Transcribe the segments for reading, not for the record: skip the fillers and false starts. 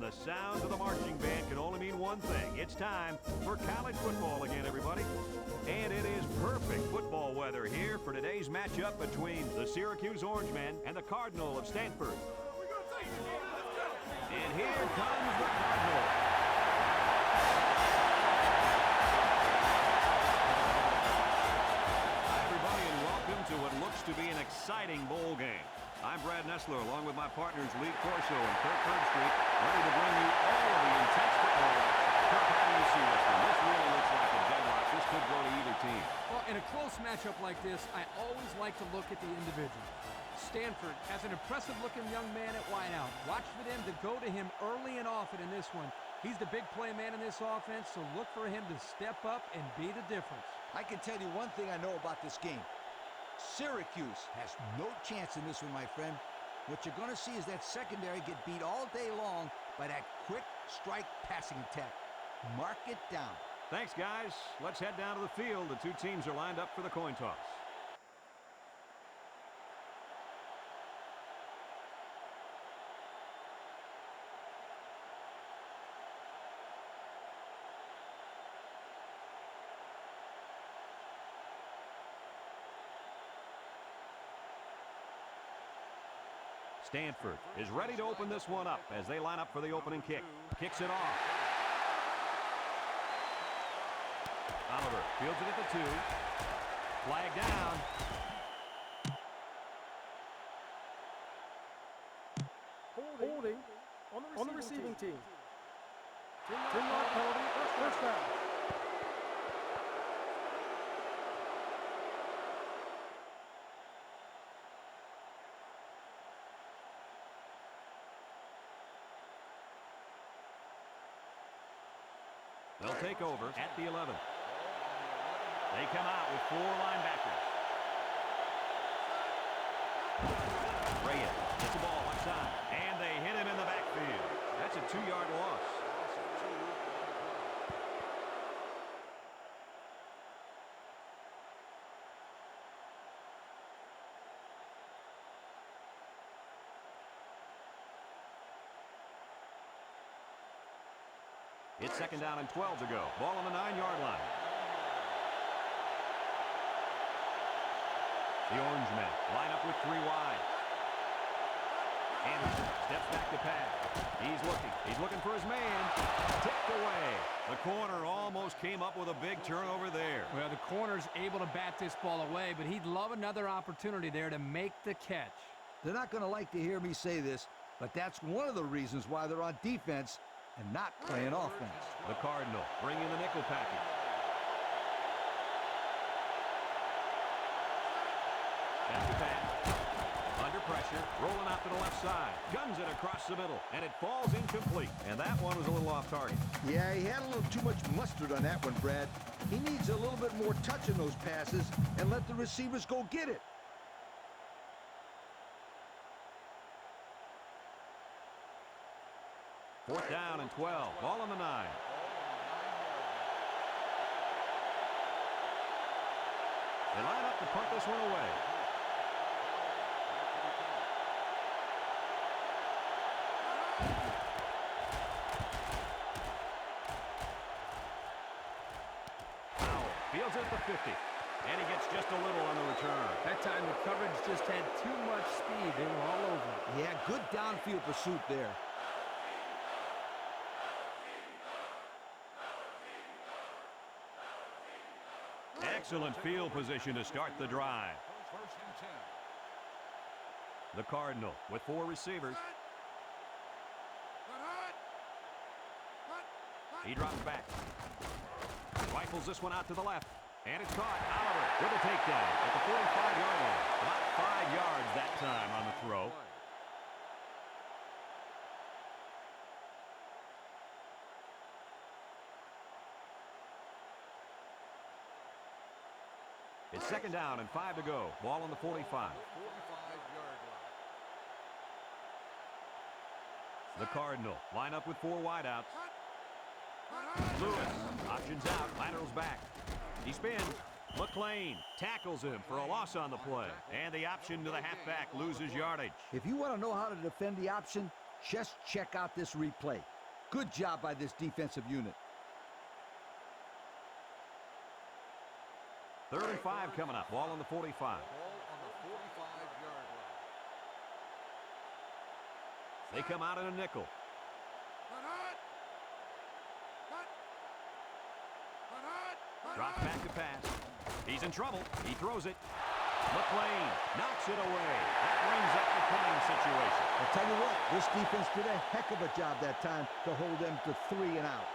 the sounds of the marching band can only mean one thing. It's time for college football again, everybody. And it is perfect football weather here for today's matchup between the Syracuse Orangemen and the Cardinal of Stanford. And here comes the Cardinal. Hi, everybody, and welcome to what looks to be an exciting bowl game. I'm Brad Nessler, along with my partners Lee Corso and Kirk Birdstreet, ready to bring you all of the intense football action. Kirk, how do you see this one? This really looks like a deadlock. This could go to either team. Well, in a close matchup like this, I always like to look at the individual. Stanford has an impressive-looking young man at wideout. Watch for them to go to him early and often in this one. He's the big play man in this offense, so look for him to step up and be the difference. I can tell you one thing I know about this game. Syracuse has no chance in this one, my friend. What you're going to see is that secondary get beat all day long by that quick strike passing attack. Mark it down. Thanks, guys. Let's head down to the field. The two teams are lined up for the coin toss. Stanford is ready to open this one up as they line up for the opening kick. Kicks it off. Oliver fields it at the 2. Flag down. Holding on the receiving team. 10-yard penalty, first down. They'll take over at the 11. They come out with 4 linebackers. Reyes gets the ball outside, and they hit him in the backfield. That's a 2-yard loss. It's second down and 12 to go. Ball on the 9-yard line. The Orangemen line up with 3 wide. Anderson steps back to pass. He's looking for his man. Tipped away. The corner almost came up with a big turnover there. Well, the corner's able to bat this ball away, but he'd love another opportunity there to make the catch. They're not going to like to hear me say this, but that's one of the reasons why they're on defense and not playing offense. The Cardinal bring in the nickel package. Back to pass. Under pressure, rolling out to the left side. Guns it across the middle, and it falls incomplete. And that one was a little off target. Yeah, he had a little too much mustard on that one, Brad. He needs a little bit more touch in those passes and let the receivers go get it. Fourth down and 12. Ball on the 9. They line up to punt this one away. Powell fields it at the 50. And he gets just a little on the return. That time the coverage just had too much speed. They were all over. Yeah, good downfield pursuit there. Excellent field position to start the drive. The Cardinal with 4 receivers. He drops back. Rifles this one out to the left. And it's caught. Oliver with a takedown at the 45-yard line. About 5 yards that time on the throw. It's second down and 5 to go. Ball on the 45. The Cardinal line up with 4 wideouts. Lewis options out, laterals back. He spins. McLean tackles him for a loss on the play. And the option to the halfback loses yardage. If you want to know how to defend the option, just check out this replay. Good job by this defensive unit. 3rd and 5 coming up. Ball on the 45. Ball on the 45-yard line. They come out in a nickel. Drops back to pass. He's in trouble. He throws it. McLean knocks it away. That brings up the punting situation. I'll tell you what, this defense did a heck of a job that time to hold them to 3 and out.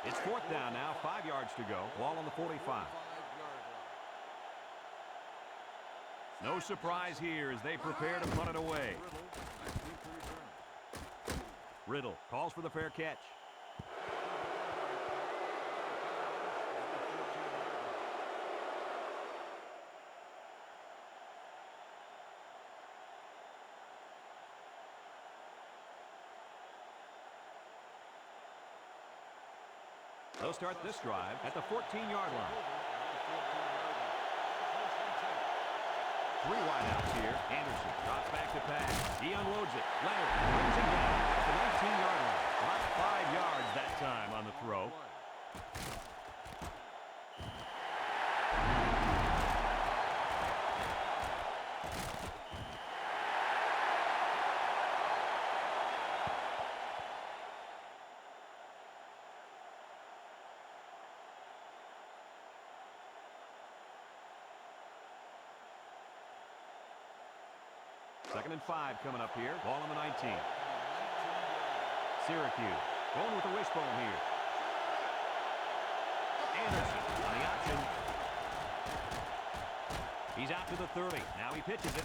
It's 4th down now, 5 yards to go. Ball on the 45. No surprise here as they prepare to punt it away. Riddle calls for the fair catch. They'll start this drive at the 14-yard line. 3 wideouts here. Anderson drops back to pass. He unloads it. Leonard brings him down at the 19-yard line. About 5 yards that time on the throw. Second and 5 coming up here. Ball on the 19. Syracuse going with the wishbone here. Anderson on the option. He's out to the 30. Now he pitches it.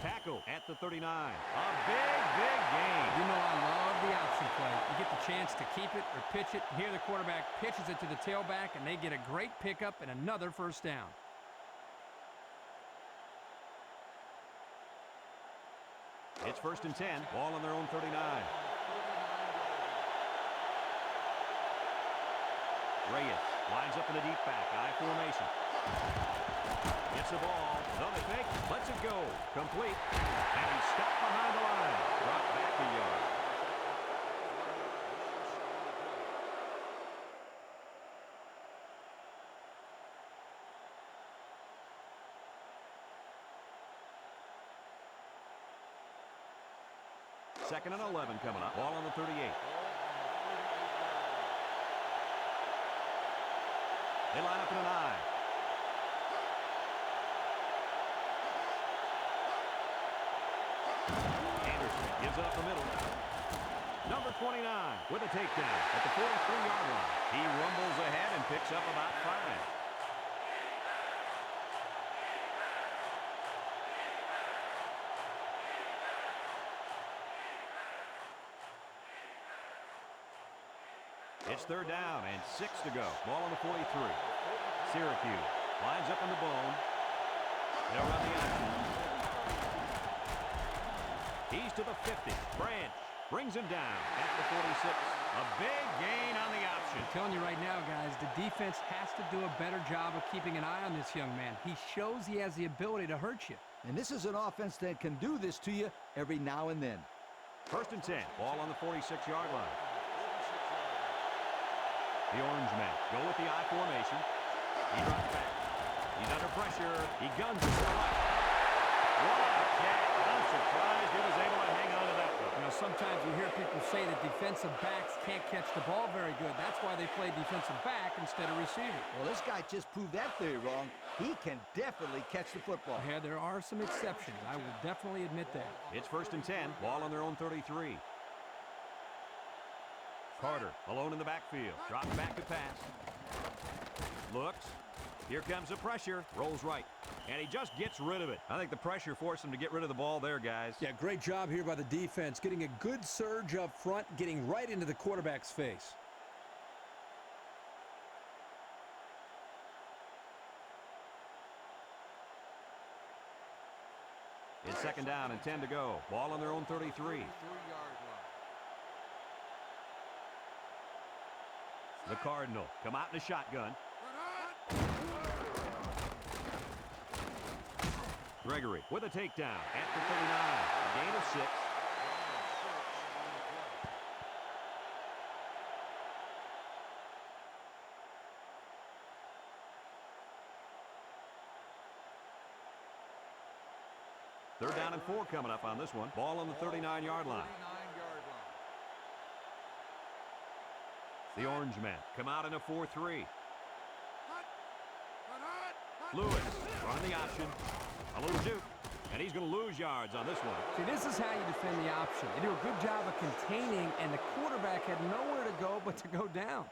Tackle at the 39. A big gain. You know I love the option play. You get the chance to keep it or pitch it. Here the quarterback pitches it to the tailback, and they get a great pickup and another first down. It's 1st and 10. Ball on their own 39. Reyes lines up in the deep back. I formation. Gets the ball. Another fake. Lets it go. Complete. And he's stopped behind the line. Brought back a yard. Second and 11 coming up. Ball on the 38. They line up in an I. Anderson gives it up the middle. Number 29 with a takedown at the 43-yard line. He rumbles ahead and picks up about 5. It's 3rd down and 6 to go. Ball on the 43. Syracuse lines up in the bone. They'll run the action. He's to the 50. Branch brings him down at the 46. A big gain on the option. I'm telling you right now, guys, the defense has to do a better job of keeping an eye on this young man. He shows he has the ability to hurt you. And this is an offense that can do this to you every now and then. 1st and 10. Ball on the 46-yard line. The Orange men go with the I formation. He drops back. He's under pressure. He guns it to the left. What a catch. I'm surprised he was able to hang on to that one. You know, sometimes you hear people say that defensive backs can't catch the ball very good. That's why they play defensive back instead of receiver. Well, this guy just proved that theory wrong. He can definitely catch the football. Yeah, there are some exceptions. I will definitely admit that. It's 1st and 10. Ball on their own 33. Carter alone in the backfield. Drops back to pass. Looks. Here comes the pressure. Rolls right. And he just gets rid of it. I think the pressure forced him to get rid of the ball there, guys. Yeah, great job here by the defense. Getting a good surge up front, getting right into the quarterback's face. It's 2nd down and 10 to go. Ball on their own 33. The Cardinal come out in a shotgun. Gregory with a takedown at the 39. A gain of 6. Third down and 4 coming up on this one. Ball on the 39-yard line. 39-yard line. The Orange men come out in a 4-3. Lewis running the option. A little juke. And he's going to lose yards on this one. See, this is how you defend the option. They do a good job of containing, and the quarterback had nowhere to go but to go down.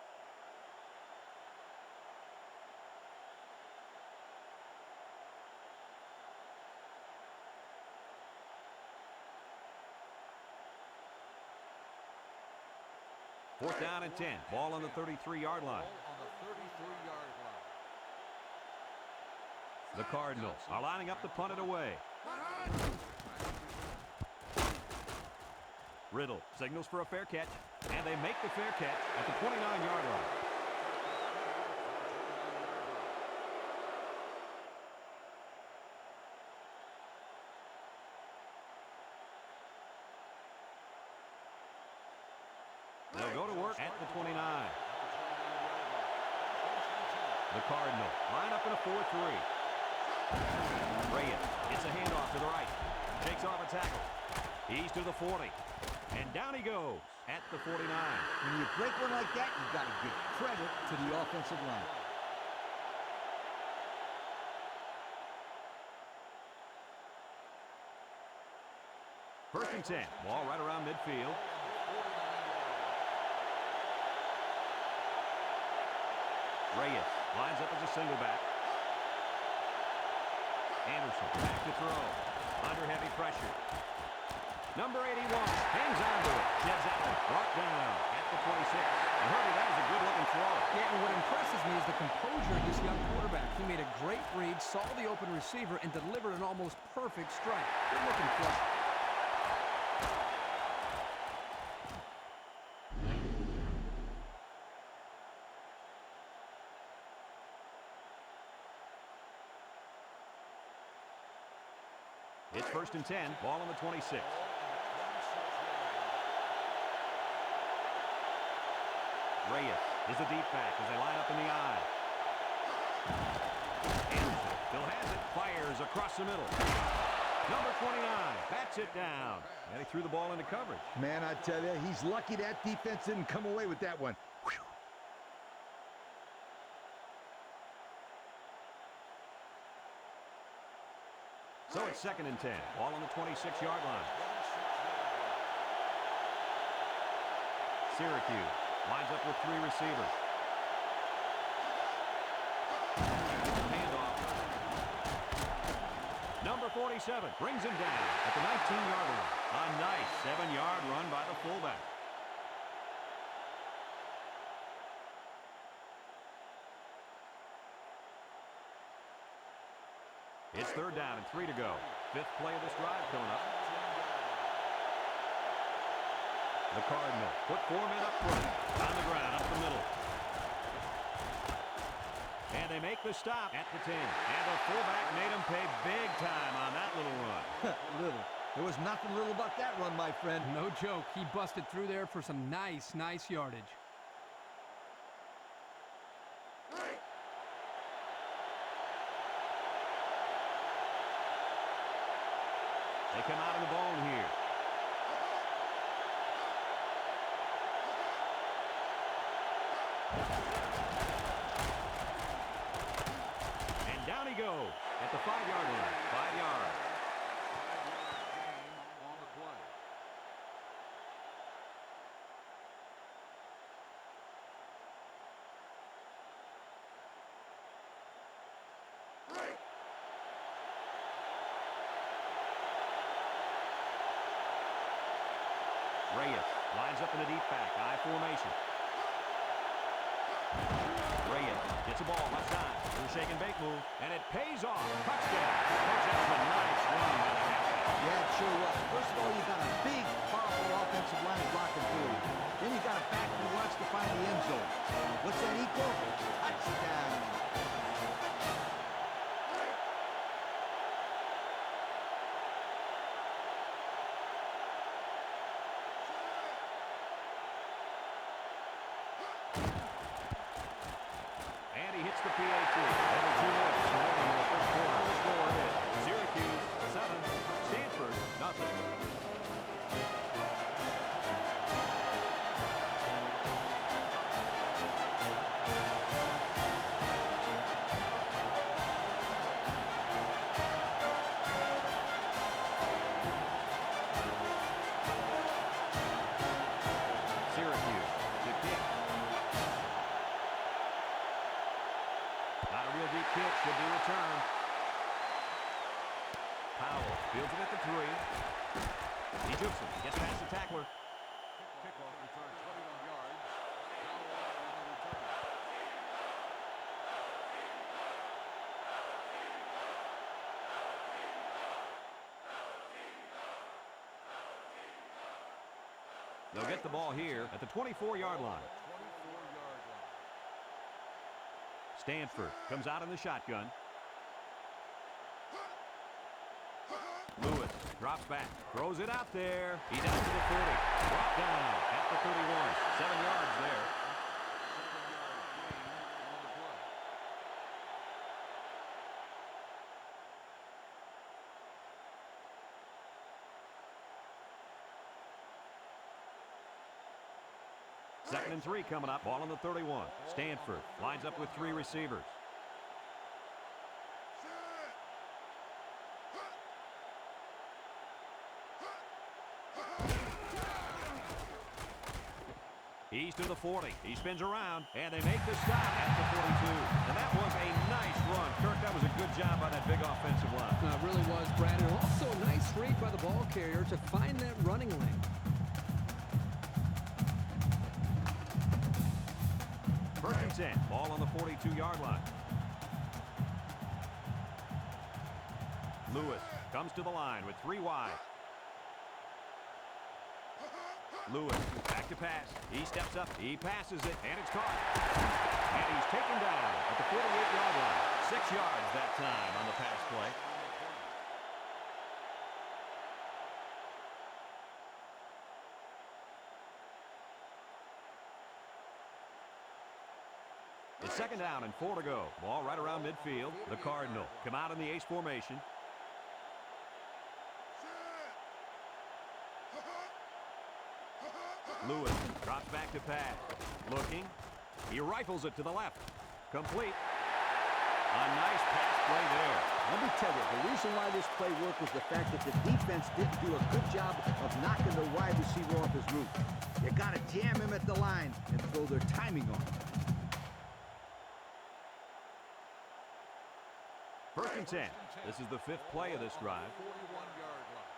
Fourth down and 10. Ball on the 33-yard line. On the 33-yard line. The Cardinals are lining up to punt it away. Riddle signals for a fair catch, and they make the fair catch at the 29-yard line. They'll go to work at the 29. The Cardinals line up in a 4-3. Reyes gets a handoff to the right. Takes off a tackle. He's to the 40. And down he goes at the 49. When you break one like that, you've got to give credit to the offensive line. First and 10. Ball right around midfield. Reyes lines up as a single back. Anderson back to throw. Under heavy pressure. Number 81 hangs on to it. Sheds out. Brought down at the 26. And Herbie, that was a good-looking throw. Yeah, and what impresses me is the composure of this young quarterback. He made a great read, saw the open receiver, and delivered an almost perfect strike. Good-looking play. It's first and 10. Ball on the 26. Reyes is a deep back as they line up in the eye. Anderson still has it. Fires across the middle. Number 29 bats it down. And he threw the ball into coverage. Man, I tell you, he's lucky that defense didn't come away with that one. Whew. So it's second and 10. Ball on the 26-yard line. Syracuse lines up with 3 receivers. Handoff. Number 47 brings him down at the 19-yard line. A nice 7-yard run by the fullback. It's third down and 3 to go. Fifth play of this drive coming up. The Cardinals put 4 men up front. On the ground, up the middle. And they make the stop at the 10. And the fullback made him pay big time on that little run. Little. There was nothing little about that run, my friend. No joke. He busted through there for some nice yardage. They come out of the bone here. And down he goes at the 5-yard line. 5 yards. On the play. Reyes lines up in a deep back. I formation. Reyes gets a ball left side. Little shake and bake move. And it pays off. Touchdown. Coach, that was a nice run by the halfback. Yeah, it sure was. First of all, you got a big, powerful offensive line blocking for you. Then you got a back who wants to find the end zone. What's that equal? Touchdown. It's the PAT. Every 2 minutes remaining in the first quarter. The score is Syracuse 7, Stanford nothing. Syracuse to kick. Not a real deep kick, should be returned. Powell fields it at the 3. Egyptian gets past the tackler. Kickoff return 21 yards. Powell on the return. They'll get the ball here at the 24-yard line. 24-yard line. Stanford comes out in the shotgun. Lewis drops back, throws it out there. He's out to the 40. Brought down at the 31. 7 yards there. 7-yard gain on the play. Second and 3 coming up. Ball on the 31. Stanford lines up with 3 receivers. He's to the 40. He spins around, and they make the stop at the 42. And that was a nice run. Kirk, that was a good job by that big offensive line. It really was, Brad. And also a nice read by the ball carrier to find that running lane. First and 10. Ball on the 42-yard line. Lewis comes to the line with 3 wide. Lewis back to pass. He steps up. He passes it, and it's caught. And he's taken down at the 48-yard line. 6 yards that time on the pass play. It's second down and 4 to go. Ball right around midfield. The Cardinal come out in the ace formation. Lewis drops back to pass. Looking. He rifles it to the left. Complete. A nice pass play there. Let me tell you, the reason why this play worked was the fact that the defense didn't do a good job of knocking the wide receiver off his route. You got to jam him at the line and throw their timing on him. First and 10. This is the 5th play of this drive. 41-yard line.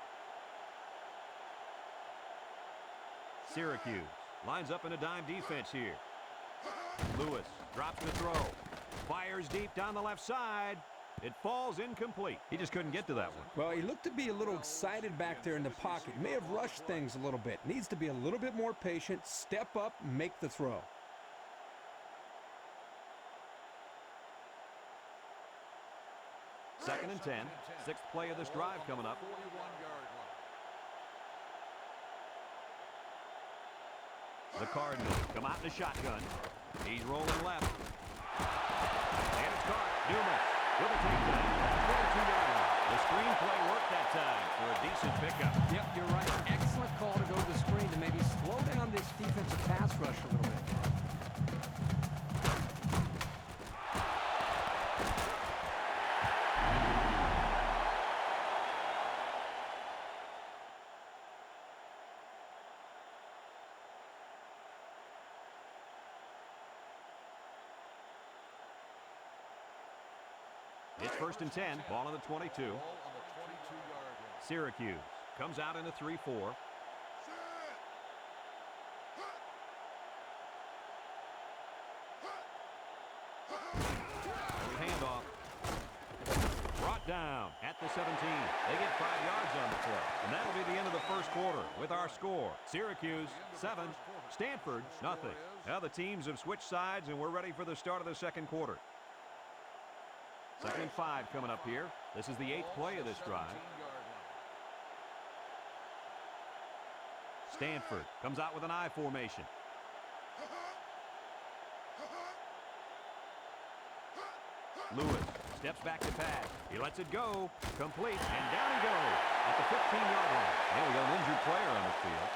Syracuse lines up in a dime defense here. Lewis drops the throw. Fires deep down the left side. It falls incomplete. He just couldn't get to that one. Well, he looked to be a little excited back there in the pocket. May have rushed things a little bit. Needs to be a little bit more patient. Step up, make the throw. Second and 10. 6th play of this drive coming up. 41-yard line. The Cardinals come out in the shotgun. He's rolling left. And it's caught. Dumas with a takedown at the 42-yard line. The screen play worked that time for a decent pickup. Yep, you're right. Excellent call to go to the screen to maybe slow down this defensive pass rush a little bit. It's first and 10. Ball on the 22. Ball on the 22-yard line. Syracuse comes out in a 3-4. Handoff. Brought down at the 17. They get 5 yards on the play. And that'll be the end of the first quarter with our score. Syracuse 7, Stanford nothing. Now the teams have switched sides and we're ready for the start of the second quarter. Second and 5 coming up here. This is the 8th play of this drive. Stanford comes out with an I formation. Lewis steps back to pass. He lets it go. Complete. And down he goes at the 15-yard line. And we got an injured player on the field.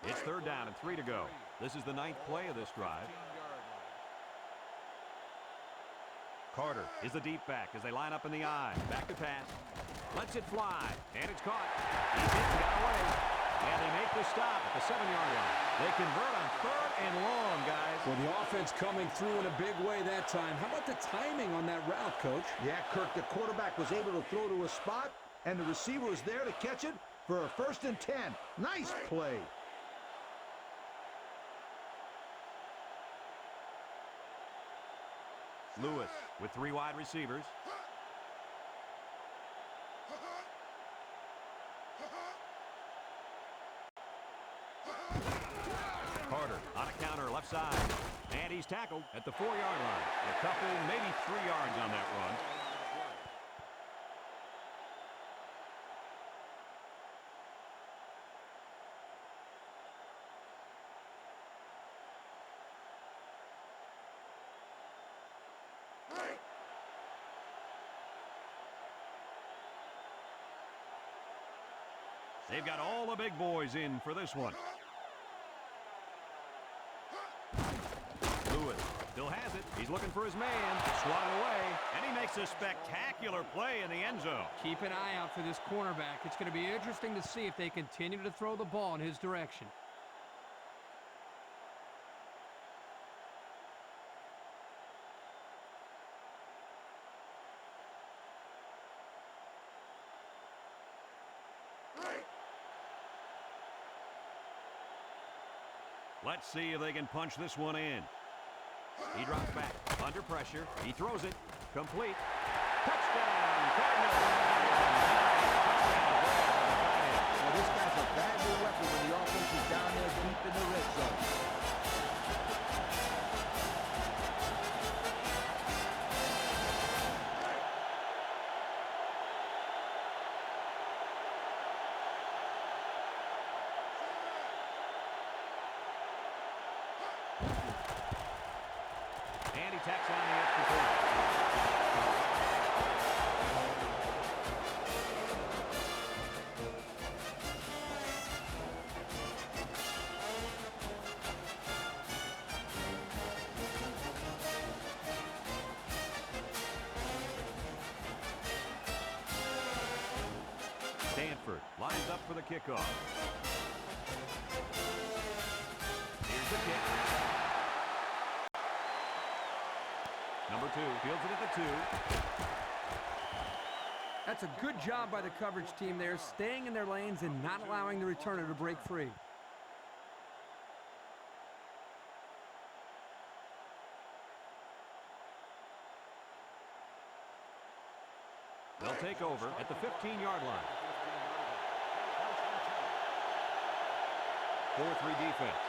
It's 3rd down and 3 to go. This is the 9th play of this drive. Carter is the deep back as they line up in the I. Back to pass. Lets it fly. And it's caught. He's hit and got away. And they make the stop at the 7-yard line. They convert on 3rd and long, guys. Well, the offense coming through in a big way that time. How about the timing on that route, Coach? Yeah, Kirk, the quarterback was able to throw to a spot, and the receiver was there to catch it for a 1st and 10. Nice play. Lewis with 3 wide receivers. Carter on a counter left side. And he's tackled at the 4-yard line. A couple, maybe 3 yards on that run. They've got all the big boys in for this one. Lewis still has it. He's looking for his man. Swatted away. And he makes a spectacular play in the end zone. Keep an eye out for this cornerback. It's going to be interesting to see if they continue to throw the ball in his direction. Let's see if they can punch this one in. He drops back. Under pressure. He throws it. Complete. Touchdown, Cardinals! Well, this guy's a valuable weapon when the offense is down there deep in the red zone. And he tacks on the extra point. Stanford lines up for the kickoff. Here's the kick. Number 2 fields it at the 2. That's a good job by the coverage team there, staying in their lanes and not allowing the returner to break free. They'll take over at the 15-yard line. 4-3 defense.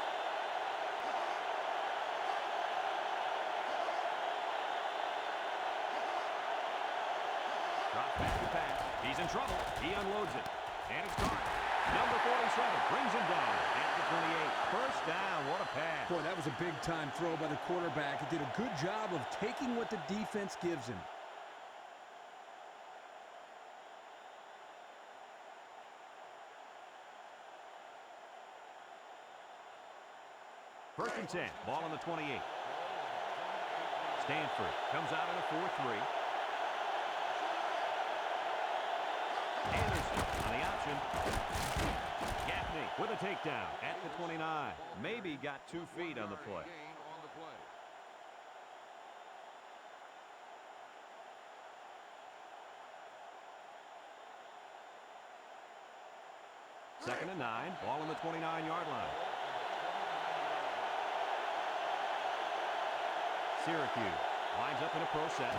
Drops back to pass. He's in trouble. He unloads it. And it's caught. Number 47 brings him down at the 28. First down. What a pass. Boy, that was a big-time throw by the quarterback. He did a good job of taking what the defense gives him. First and 10. Ball on the 28. Stanford comes out in a 4-3. Anderson on the option. Gaffney with a takedown at the 29. Maybe got 2 feet on the play. Second and 9. Ball on the 29-yard line. Syracuse lines up in a pro set.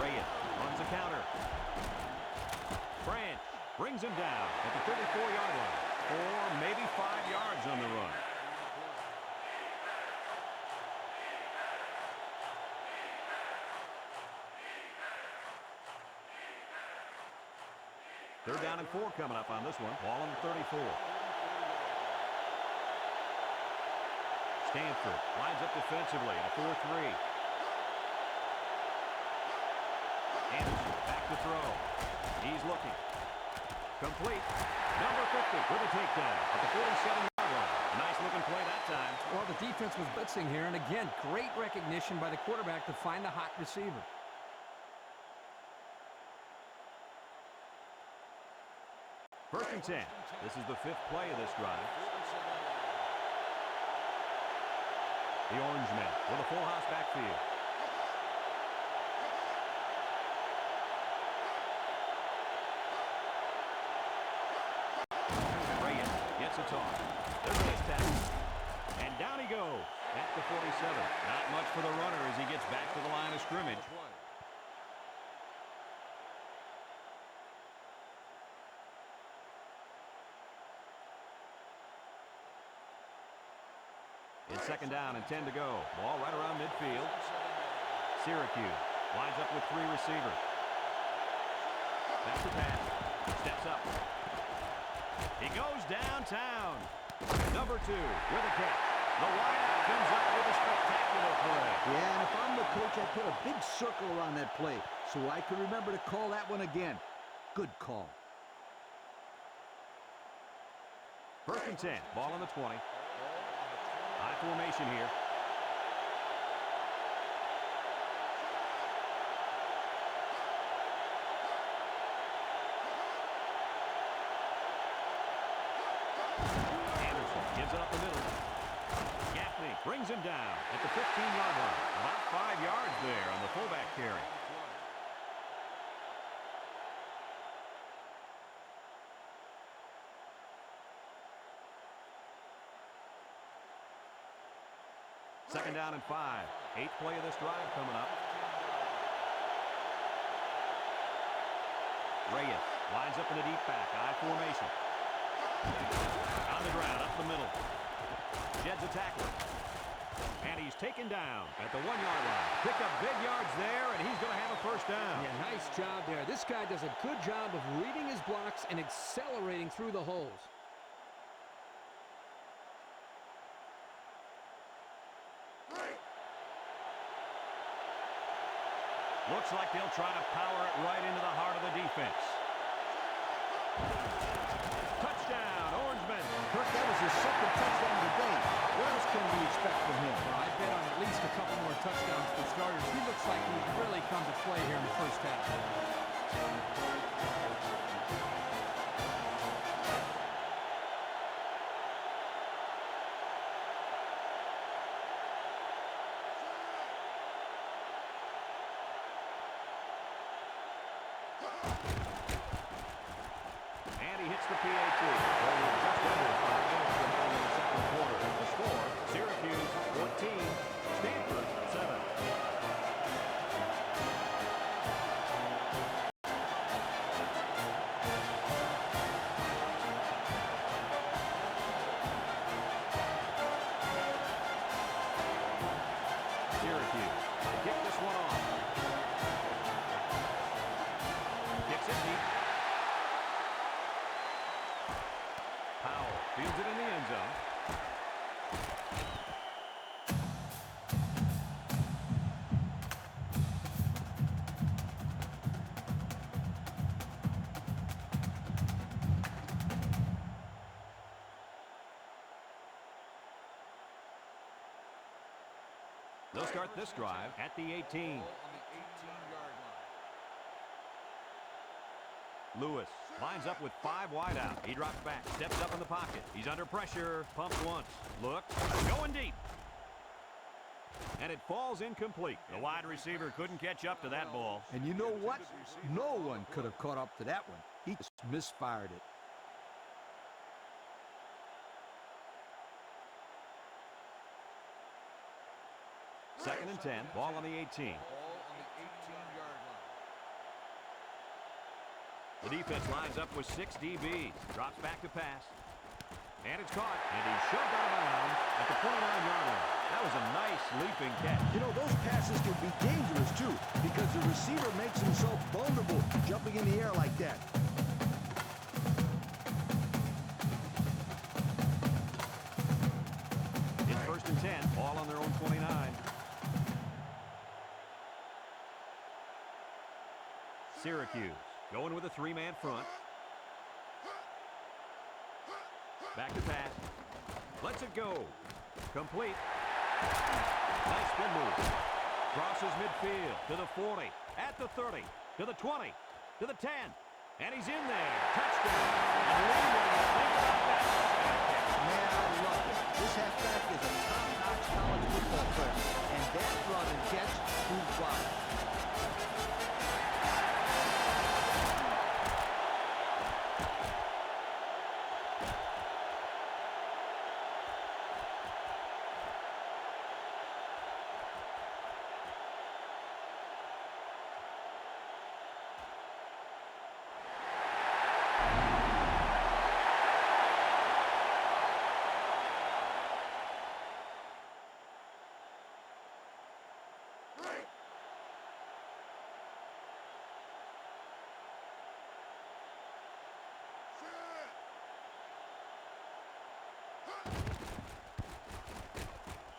Reyes runs a counter. Branch brings him down at the 34-yard line. Or maybe 5 yards on the run. Third down and 4 coming up on this one. Ball on the 34. Stanford lines up defensively in a 4-3. Anderson back to throw. He's looking. Complete. Number 50 with a takedown at the 47-yard line. Nice looking play that time. Well, the defense was blitzing here, and again, great recognition by the quarterback to find the hot receiver. First and 10. This is the 5th play of this drive. The Orangemen with a full house backfield. Reyes gets a toss. There's a nice tackle. And down he goes at the 47. Not much for the runner as he gets back to the line of scrimmage. It's second down and 10 to go. Ball right around midfield. Syracuse lines up with 3 receivers. Back to pass. Steps up. He goes downtown. Number 2 with a catch. The wideout comes up with a spectacular play. Yeah, and if I'm the coach, I'd put a big circle around that play so I can remember to call that one again. Good call. First and 10. Ball on the 20. High formation here. Anderson gives it up the middle. Gaffney brings him down at the 15-yard line. About 5 yards there on the fullback carry. Second down and 5. 8th play of this drive coming up. Reyes lines up in the deep back. I formation. On the ground, up the middle. Jed's a tackler. And he's taken down at the 1-yard line. Picked up big yards there, and he's going to have a first down. Yeah, nice job there. This guy does a good job of reading his blocks and accelerating through the holes. Looks like they'll try to power it right into the heart of the defense. Touchdown, Orangemen. Kirk, that was his second touchdown today. What else can we expect from him? I bet on at least a couple more touchdowns for starters. He looks like he's really come to play here in the first half. And he hits the PAT. Well, we're just under 5 minutes remaining in the second quarter. The score, Syracuse 14, Stanford 7. Syracuse to kick this one off. Kicks it deep. Powell fields it in the end zone. They'll start this drive at the 18. On the 18-yard line. Lewis lines up with 5 wide out. He drops back, steps up in the pocket. He's under pressure, pumps once, looks, going deep. And it falls incomplete. The wide receiver couldn't catch up to that ball. And you know what? No one could have caught up to that one. He just misfired it. Second and 10, ball on the 18. Ball on the 18-yard line. The defense lines up with 6 DBs. Drops back to pass. And it's caught. And he's shoved out of bounds at the 29-yard line. That was a nice leaping catch. You know, those passes can be dangerous, too, because the receiver makes himself vulnerable jumping in the air like that. Syracuse going with a three-man front. Back to pass. Lets it go. Complete. Nice spin move. Crosses midfield to the 40, at the 30, to the 20, to the 10. And he's in there. Touchdown. And Lee, what do you think about that? Man, I love it. This halfback is a top-notch college football player. And that run and catch proves why.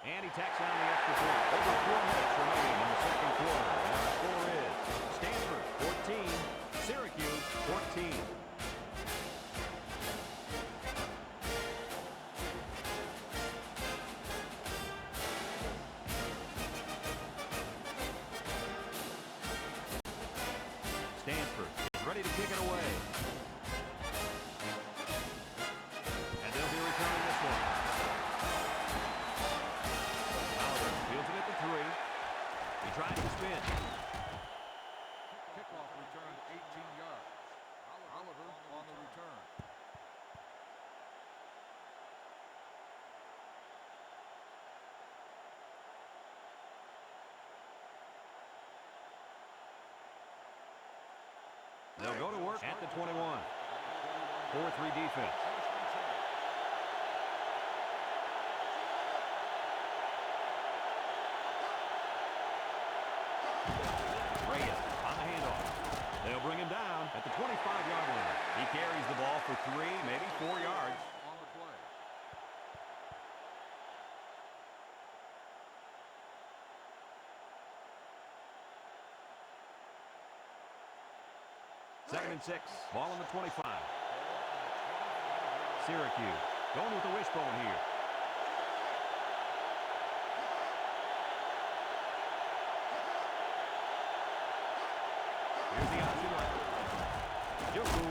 And he tacks on the extra point. Over 4 minutes remaining in the second quarter. And our score is Stanford 14, Syracuse 14. Stanford is ready to kick it away. And they'll be returning this one. He tries to spin. Kickoff return 18 yards. Oliver on the return. They'll go to work at the 21. 4-3 defense. On the handoff. They'll bring him down at the 25-yard line. He carries the ball for 3, maybe 4 yards. On the play. Second and 6. Ball on the 25. Syracuse going with the wishbone here. Here's the option right. Juku.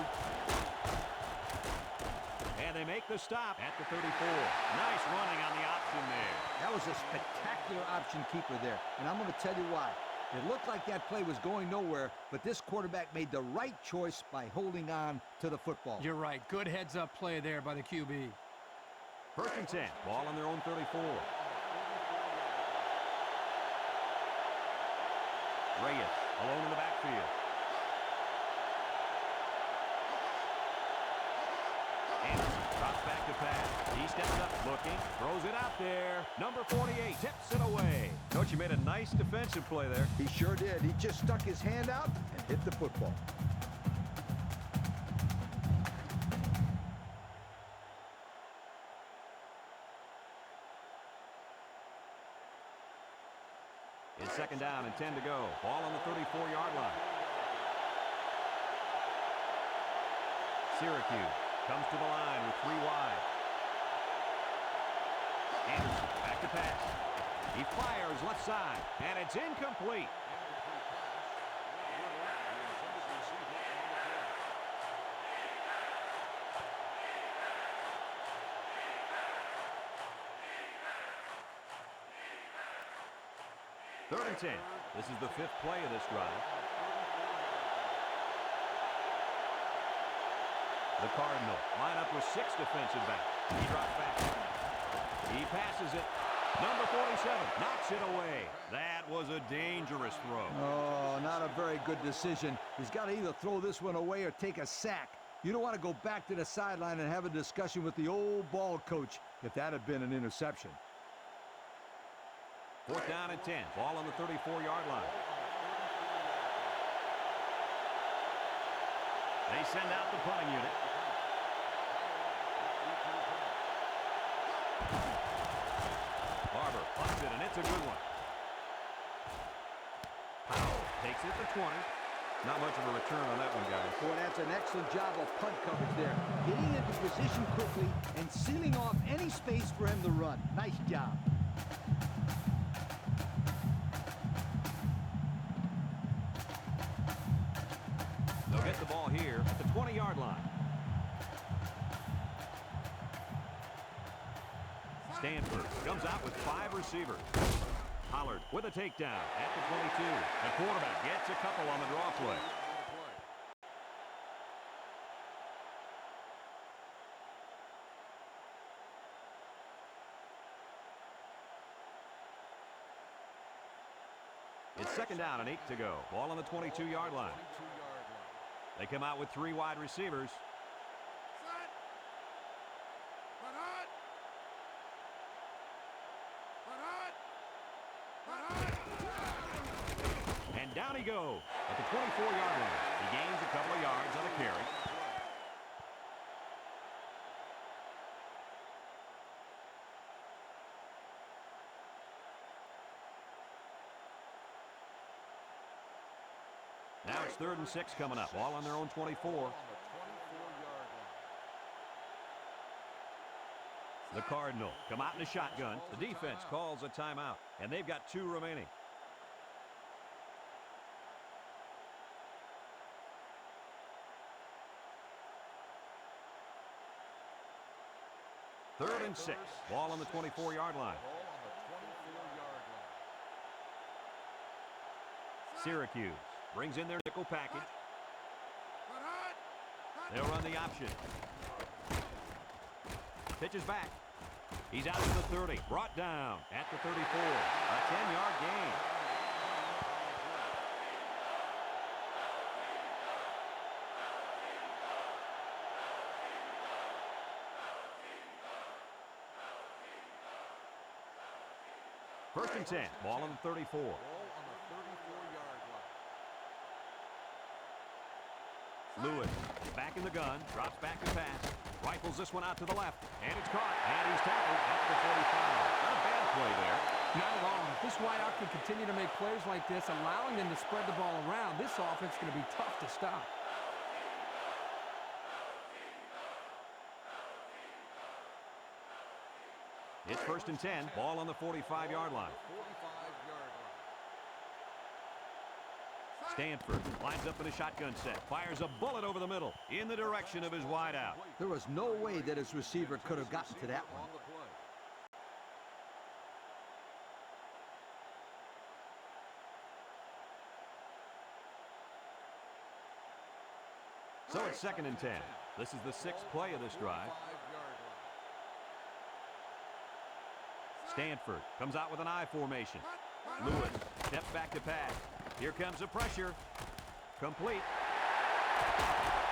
And they make the stop at the 34. Nice running on the option there. That was a spectacular option keeper there. And I'm going to tell you why. It looked like that play was going nowhere, but this quarterback made the right choice by holding on to the football. You're right. Good heads-up play there by the QB. First and 10. Ball on their own 34. Reyes alone in the backfield. Anderson drops back to pass. He steps up looking, throws it out there. Number 48 tips it away. Coach, you made a nice defensive play there. He sure did. He just stuck his hand out and hit the football. It's second down and 10 to go. Ball on the 34-yard line. Syracuse comes to the line with 3 wide. Anderson back to pass. He fires left side, and it's incomplete. Third and 10. This is the 5th play of this drive. The Cardinal line up with 6 defensive backs. He drops back. He passes it. Number 47 knocks it away. That was a dangerous throw. Oh, not a very good decision. He's got to either throw this one away or take a sack. You don't want to go back to the sideline and have a discussion with the old ball coach if that had been an interception. 4th down and 10. Ball on the 34-yard line. They send out the punting unit. Barber punts it, and it's a good one. Powell takes it to 20. Not much of a return on that one, guys. Boy, that's an excellent job of punt coverage there. Getting into position quickly and sealing off any space for him to run. Nice job. They'll get the ball here at the 20-yard line. Stanford comes out with 5 receivers. Pollard with a takedown at the 22. The quarterback gets a couple on the draw play. It's second down and 8 to go. Ball on the 22-yard line. They come out with 3 wide receivers. And down he goes at the 24-yard line. He gains a couple of yards on a carry. Now it's 3rd and 6 coming up. All on their own 24. The Cardinals come out in a shotgun. The defense calls a timeout, and they've got 2 remaining. Third and 6. Ball on the 24-yard line. Syracuse brings in their nickel package. They'll run the option. Pitches back. He's out to the 30. Brought down at the 34. A 10-yard gain. First and 10. Ball on the 34. Lewis back in the gun. Drops back to pass. Rifles this one out to the left. And it's caught. And he's tackled at the 45. Not a bad play there. Not at all. If this wideout can continue to make plays like this, allowing them to spread the ball around, this offense is going to be tough to stop. It's first and 10. Ball on the 45-yard line. Stanford lines up in a shotgun set. Fires a bullet over the middle in the direction of his wideout. There was no way that his receiver could have gotten to that one. So it's second and 10. This is the 6th play of this drive. Stanford comes out with an I formation. Lewis steps back to pass. Here comes the pressure. Complete.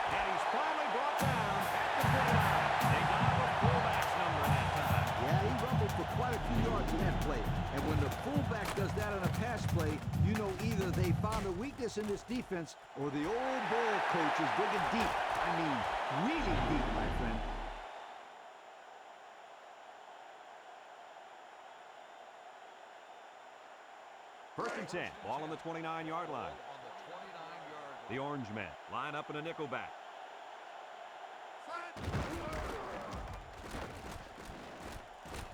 And he's finally brought down at the 49. They got the fullback's number that time. Yeah, he rumbled for quite a few yards in that play. And when the fullback does that on a pass play, you know either they found a weakness in this defense or the old ball coach is digging deep. I mean, really deep, my friend. First and 10. Ball on the 29-yard line. The Orange men line up in a nickel back.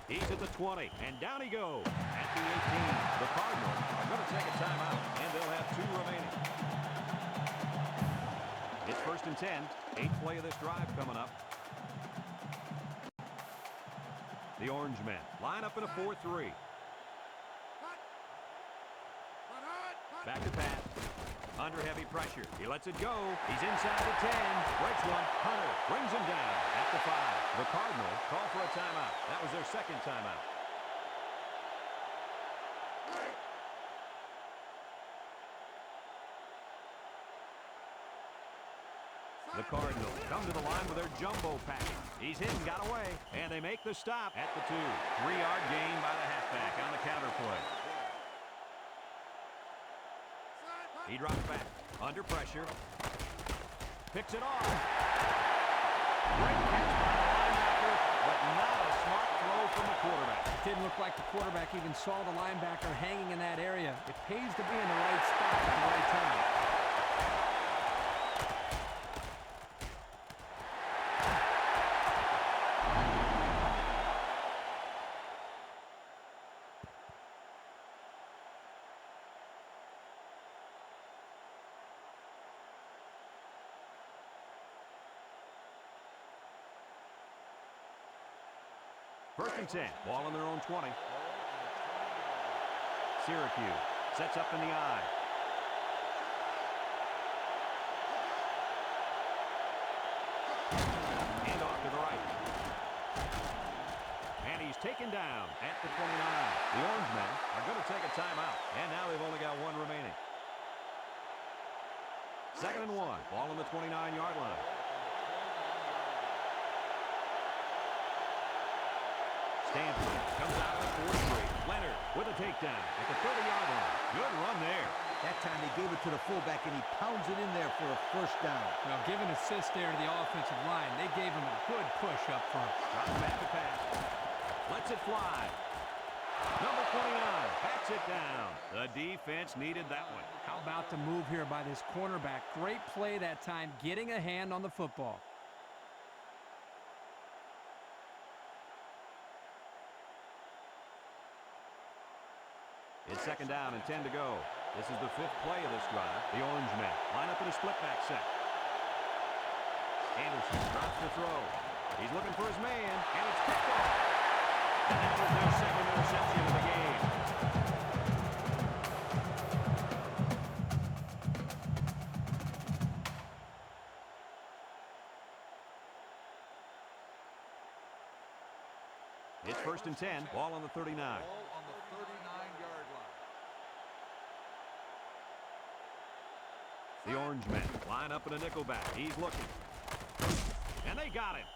He's at the 20, and down he goes at the 18. The Cardinals are going to take a timeout, and they'll have 2 remaining. It's first and 10. 8th play of this drive coming up. The Orange men line up in a 4-3. Back to pass. Under heavy pressure. He lets it go. He's inside the 10. Breaks one. Hunter brings him down at the 5. The Cardinals call for a timeout. That was their second timeout. The Cardinals come to the line with their jumbo package. He's hit and got away. And they make the stop at the 2. 3-yard gain by the halfback on the counter play. He drops back. Under pressure. Picks it off. Great catch by the linebacker, but not a smart throw from the quarterback. It didn't look like the quarterback even saw the linebacker hanging in that area. It pays to be in the right spot at the right time. First and 10. Ball on their own 20. Syracuse sets up in the I. Hand off to the right. And he's taken down at the 29. The Orange men are going to take a timeout. And now they've only got one remaining. Second and 1. Ball on the 29-yard line. Stanford comes out of the 43. Leonard with a takedown at the 30-yard line. Good run there. That time they gave it to the fullback, and he pounds it in there for a first down. Well, give an assist there to the offensive line. They gave him a good push up front. Drops back to pass. Lets it fly. Number 29 bats it down. The defense needed that one. How about the move here by this cornerback? Great play that time, getting a hand on the football. It's second down and 10 to go. This is the 5th play of this drive. The Orange men line up in a split back set. Anderson drops the throw. He's looking for his man, and it's picked off. And that was their second interception of the game. It's first and 10. Ball on the 39. Ball on the 39-yard line. The Orange men line up in a nickelback. He's looking. And they got him.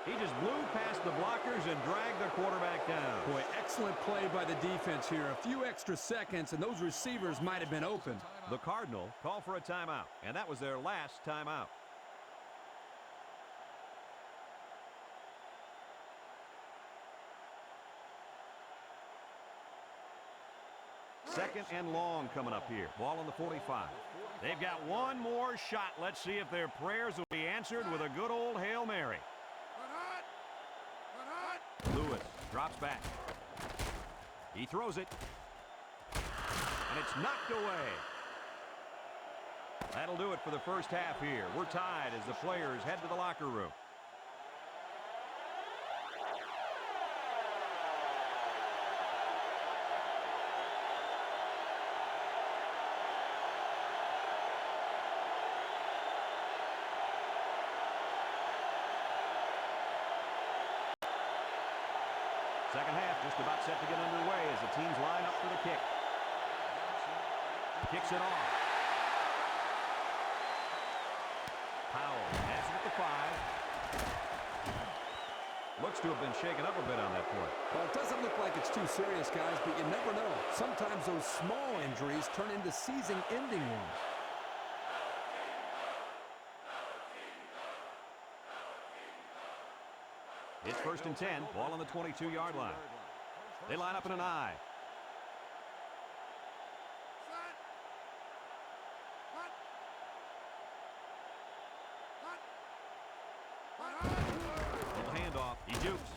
He just blew past the blockers and dragged the quarterback down. Boy, excellent play by the defense here. A few extra seconds, and those receivers might have been open. The Cardinal call for a timeout, and that was their last timeout. Second and long coming up here. Ball on the 45. They've got one more shot. Let's see if their prayers will be answered with a good old Hail Mary. Lewis drops back. He throws it. And it's knocked away. That'll do it for the first half here. We're tied as the players head to the locker room. Second half just about set to get underway as the teams line up for the kick. Kicks it off. Powell has it at the 5. Looks to have been shaken up a bit on that point. Well, it doesn't look like it's too serious, guys, but you never know. Sometimes those small injuries turn into season-ending ones. It's first and 10. Ball on the 22-yard line. They line up in an I. Little handoff. He jukes.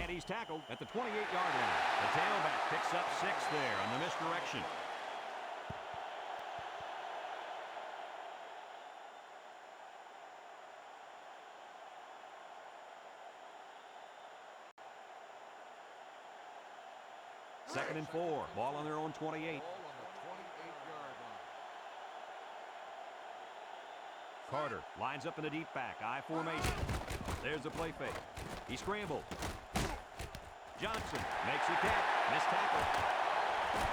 And he's tackled at the 28-yard line. The tailback picks up 6 there on the misdirection. Second and 4. Ball on their own 28. Ball on the 28-yard line. Carter lines up in a deep back. I formation. There's the play fake. He scrambled. Johnson makes a catch. Missed tackle.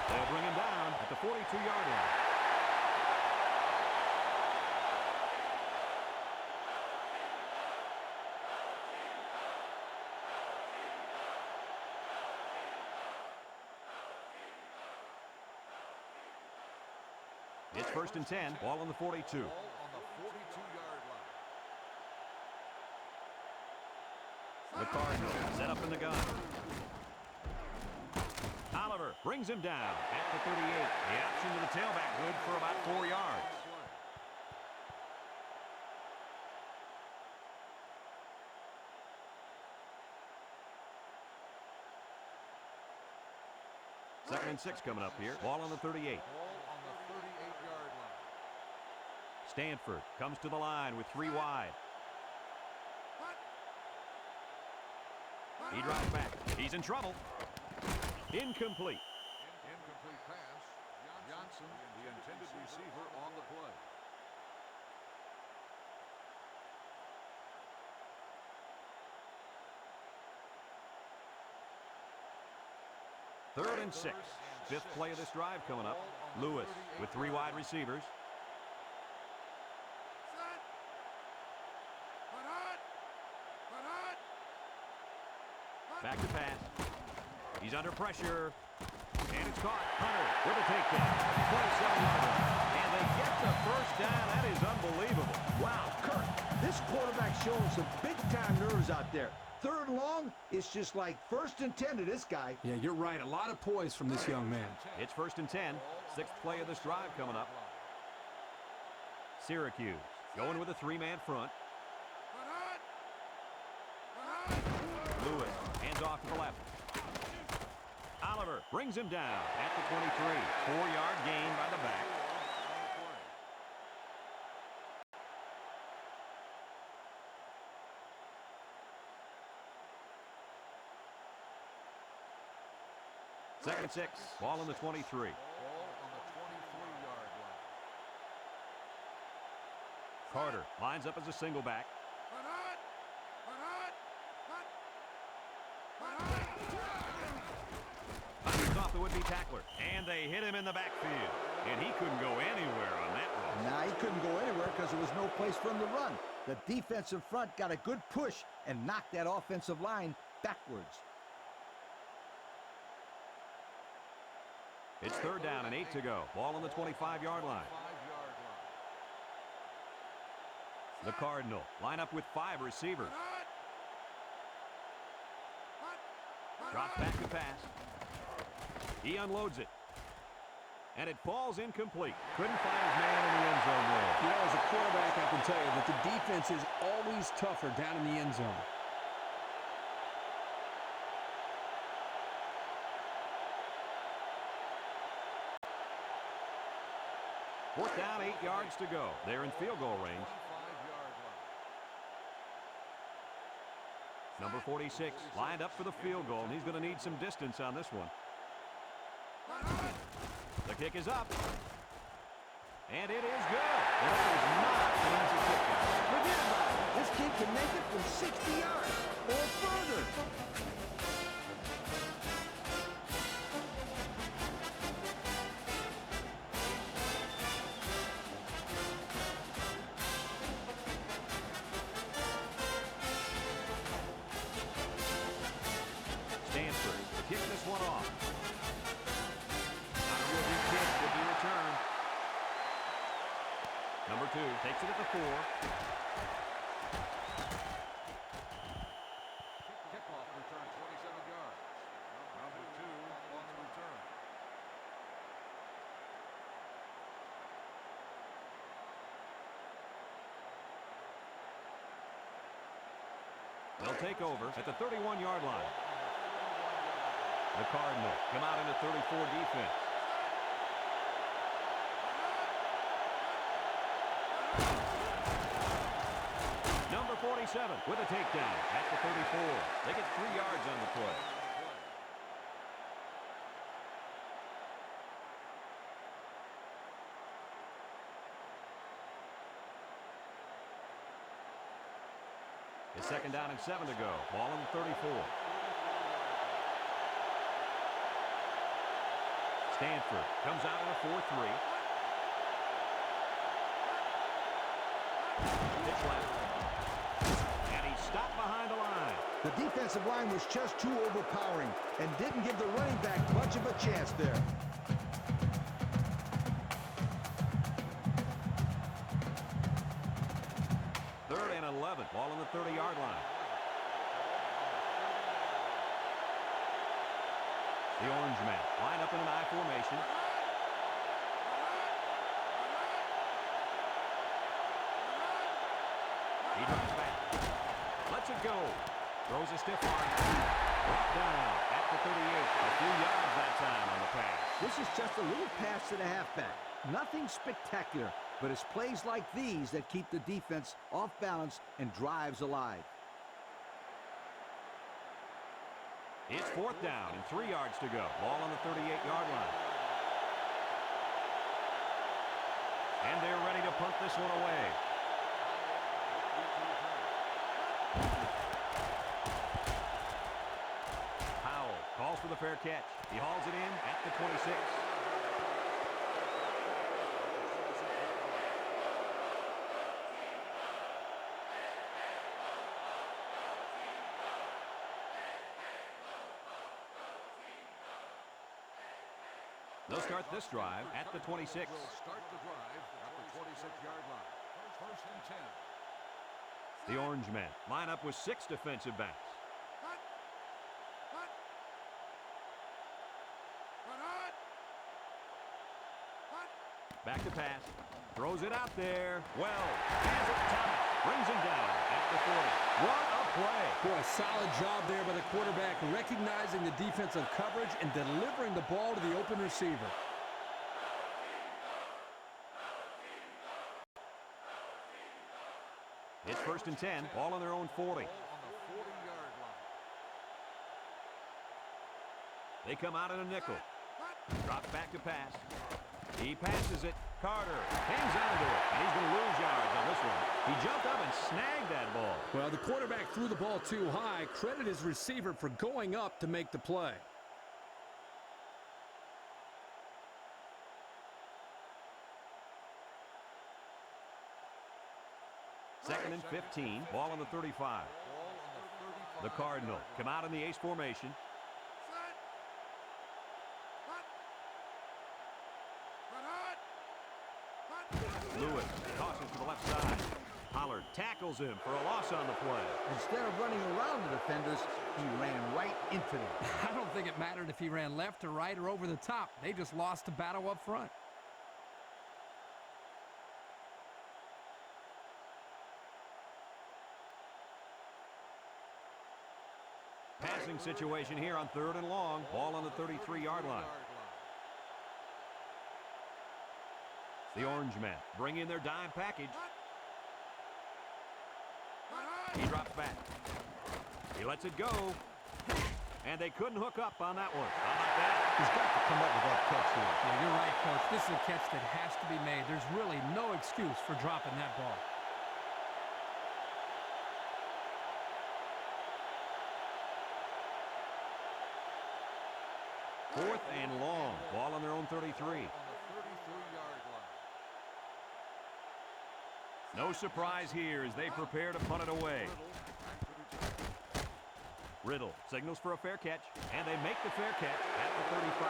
They'll bring him down at the 42-yard line. It's first and 10. Ball on the 42. Ball on the 42-yard line. The Cardinals set up in the gun. Oliver brings him down at the 38. The option to the tailback good for about 4 yards. Second and 6 coming up here. Ball on the 38. Ball on the 38-yard line. Stanford comes to the line with 3 wide. He drives back. He's in trouble. Incomplete. Incomplete pass. Johnson, the intended receiver on the play. Third and 6. Fifth play of this drive coming up. Lewis with 3 wide receivers. Back to pass. He's under pressure. And it's caught. Hunter with a takedown. 27-yarder. And they get the first down. That is unbelievable. Wow, Kirk, this quarterback's showing some big-time nerves out there. Third and long, it's just like first and 10 to this guy. Yeah, you're right. A lot of poise from this young man. It's first and 10. Sixth play of this drive coming up. Syracuse going with a 3-man front. Lewis hands off to the left. Oliver brings him down at the 23. 4-yard gain by the back. Second and 6. Ball on the 23. Ball on the 23-yard line. Carter lines up as a single back. Hunter's off the would-be tackler, and they hit him in the backfield. And he couldn't go anywhere on that one. Nah, he couldn't go anywhere because there was no place for him to run. The defensive front got a good push and knocked that offensive line backwards. It's third down and 8 to go. Ball on the 25-yard line. 5-yard line. The Cardinal line up with 5 receivers. Drops back to pass. He unloads it. And it falls incomplete. Couldn't find his man in the end zone there. You know, as a quarterback, I can tell you that the defense is always tougher down in the end zone. Fourth down, 8 yards to go. They're in field goal range. 5-yard line. Number 46 lined up for the field goal, and he's going to need some distance on this one. The kick is up. And it is good. And that is not an easy kick. Forget about it. This kid can make it from 60 yards or further. Stanford kicking this one off. Not a real big kick, would be returned. Number 2 takes it at the 4. Kickoff return 27 yards. Number 2 on the return. They'll take over at the 31-yard line. The Cardinal come out in a 34 defense. Number 47 with a takedown at the 34. They get 3 yards on the play. It's second down and 7 to go. Ball on the 34. Stanford comes out in a 4-3. Pitch left. And he's stopped behind the line. The defensive line was just too overpowering and didn't give the running back much of a chance there. Third and 11. Ball on the 30-yard line. The Orange men line up in an I formation. He drops back. Lets it go. Throws a stiff arm. Brought down at the 38. A few yards that time on the pass. This is just a little pass to the halfback. Nothing spectacular, but it's plays like these that keep the defense off balance and drives alive. It's 4th down and 3 yards to go. Ball on the 38-yard line. And they're ready to punt this one away. Powell calls for the fair catch. He hauls it in at the 26. They'll start this drive at the 26. Will start the drive at the 26-yard line. First and 10. The Orange men line up with 6 defensive backs. Back to pass. Throws it out there. Well, hands it to Thomas. Brings him down at the 40. What a play. Boy, a solid job there by the quarterback, recognizing the defensive coverage and delivering the ball to the open receiver. It's 1st and 10. Ball on their own 40. Ball on the 40-yard line. They come out in a nickel. Drops back to pass. He passes it. Carter hangs on to it, and he's going to lose yards on this one. He jumped up and snagged that ball. Well, the quarterback threw the ball too high. Credit his receiver for going up to make the play. Second and 15. Ball on the 35. Ball on the 35. The Cardinal come out in the ace formation. Lewis tosses to the left side. Pollard tackles him for a loss on the play. Instead of running around the defenders, he ran right into them. I don't think it mattered if he ran left or right or over the top. They just lost the battle up front. Passing situation here on 3rd and long. Ball on the 33-yard line. The Orange men bring in their dime package. He drops back. He lets it go. And they couldn't hook up on that one. How about that? He's got to come up with that catch here. Yeah, you're right, Coach. This is a catch that has to be made. There's really no excuse for dropping that ball. Fourth and long. Ball on their own 33. On the 33-yard line. No surprise here as they prepare to punt it away. Riddle signals for a fair catch, and they make the fair catch at the 35.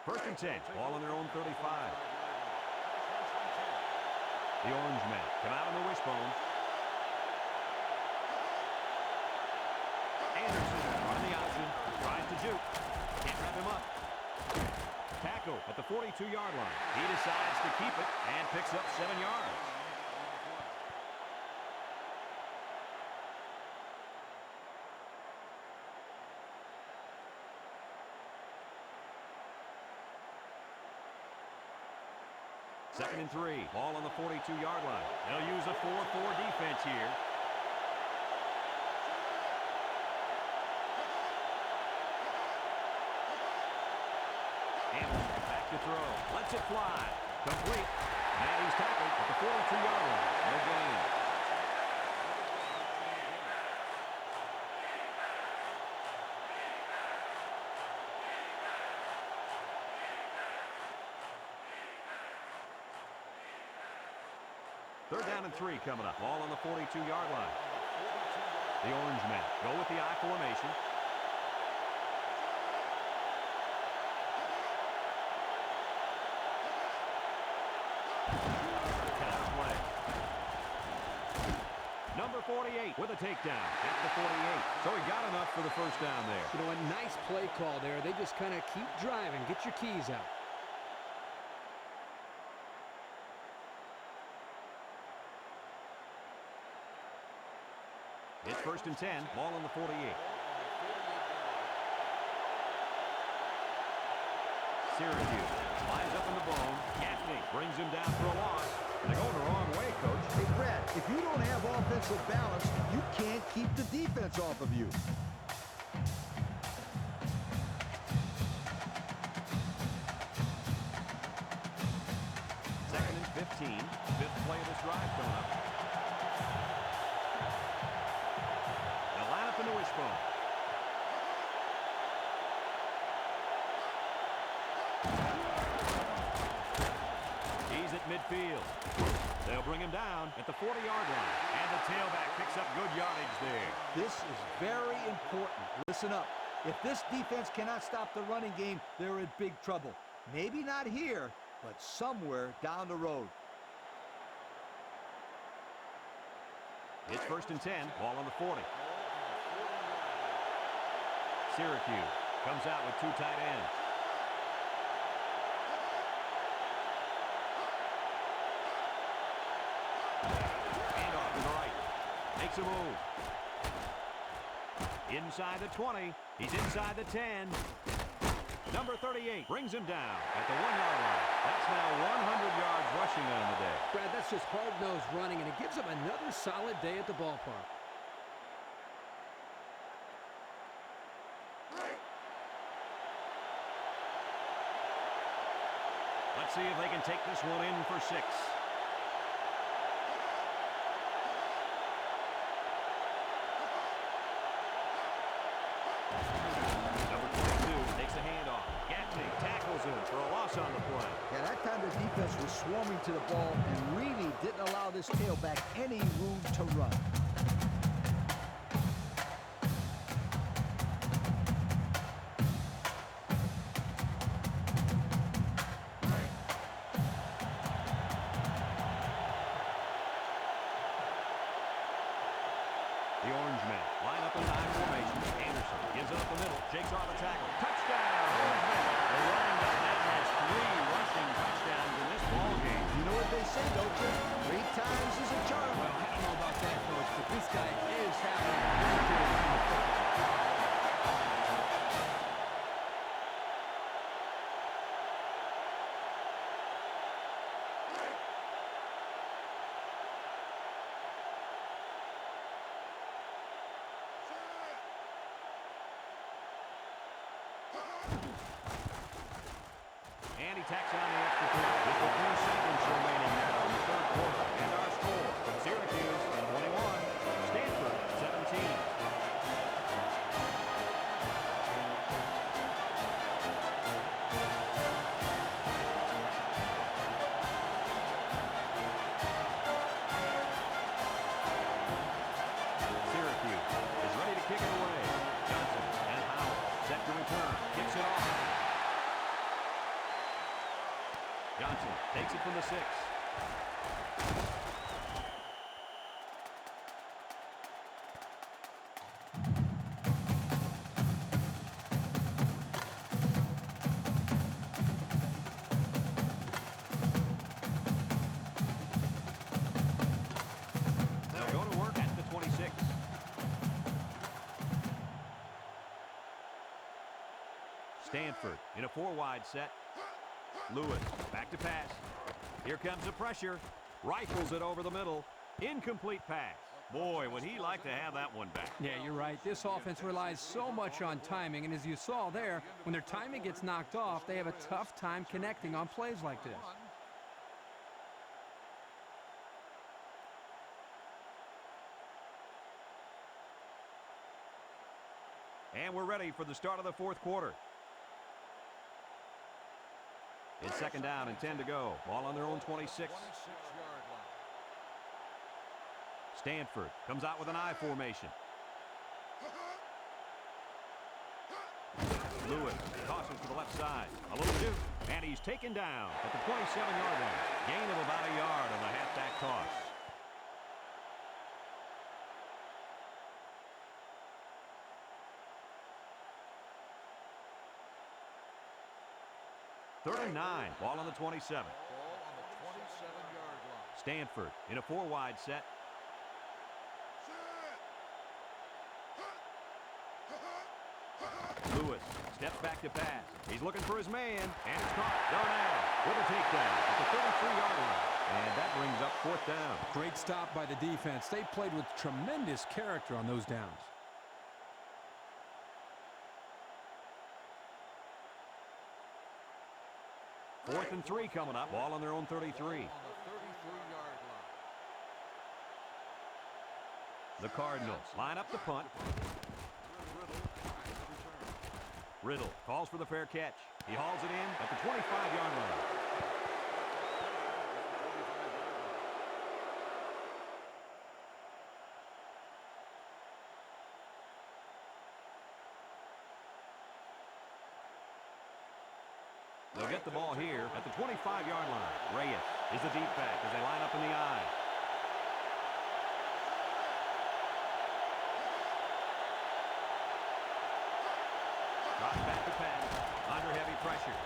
First and 10, ball on their own 35. The Orange men come out on the wishbone. Anderson on the option, tries to juke, can't wrap him up. Tackle at the 42-yard line. He decides to keep it and picks up 7 yards. Second and 3, ball on the 42-yard line. They'll use a 4-4 defense here. Anderson back to throw. Lets it fly. Complete. And he's tackled at the 42-yard line. No gain. Third down and 3 coming up. Ball on the 42-yard line. The Orange men go with the I formation. Counter play. Number 48 with a takedown at the 48. So he got enough for the first down there. You know, a nice play call there. They just kind of keep driving. Get your keys out. It's first and 10, ball on the 48. Syracuse lines up in the bone. Gaffney brings him down for a loss. They're going the wrong way, Coach. Hey, Brad, if you don't have offensive balance, you can't keep the defense off of you. Second and 15. Fifth play of this drive coming up. They'll line up in the wishbone. He's at midfield. They'll bring him down at the 40-yard line. And the tailback picks up good yardage there. This is very important. Listen up. If this defense cannot stop the running game, they're in big trouble. Maybe not here, but somewhere down the road. It's first and 10. Ball on the 40. Syracuse comes out with two tight ends. Handoff to the right. Makes a move. Inside the 20. He's inside the 10. Number 38 brings him down at the 1-yard line. That's now 100 yards rushing on the day. Brad, that's just hard-nosed running, and it gives him another solid day at the ballpark. Let's see if they can take this one in for 6. Number 22 takes a handoff. Gaffney tackles him for a loss on the play. Yeah, that time the defense was swarming to the ball and really didn't allow this tailback any room to run. The Orange men line up in an I formation. Anderson gives it up the middle. Shakes off a tackle. Touchdown! Orange men. The running back has 3 rushing touchdowns in this ball game. You know what they say, don't you? 3 times is a charm. Well, I don't know about that, Coach, but this guy is having a really good run. And he tacks on the extra point with the 3 seconds remaining now in the third quarter. And our score, Syracuse 21, Stanford 17. Syracuse is ready to kick it away. Johnson and Howell set to return. Kicks it off. Johnson takes it from the 6. They'll go to work at the 26. Stanford in a 4-wide set. Lewis back to pass. Here comes the pressure. Rifles it over the middle. Incomplete pass. Boy, would he like to have that one back. Yeah, you're right. This offense relies so much on timing, and as you saw there, when their timing gets knocked off, they have a tough time connecting on plays like this. And we're ready for the start of the fourth quarter. It's second down and 10 to go. Ball on their own 26. 26-yard line. Stanford comes out with an I formation. Lewis tosses to the left side. A little juke, and he's taken down at the 27-yard line. Gain of about a yard on the halfback toss. Third and 9. Ball on the 27. Ball on the 27-yard line. Stanford in a 4-wide set. Lewis Steps back to pass. He's looking for his man, and it's caught. Darnell with a takedown at the 33-yard line. And that brings up 4th down. Great stop by the defense. They played with tremendous character on those downs. 4th and 3 coming up. Ball on their own 33. On the 33-yard line. The Cardinals line up the punt. Riddle calls for the fair catch. He hauls it in at the 25-yard line. They'll get the ball here at the 25-yard line. Reyes is the deep back as they line up in the I. Drops back to pass. Under heavy pressure.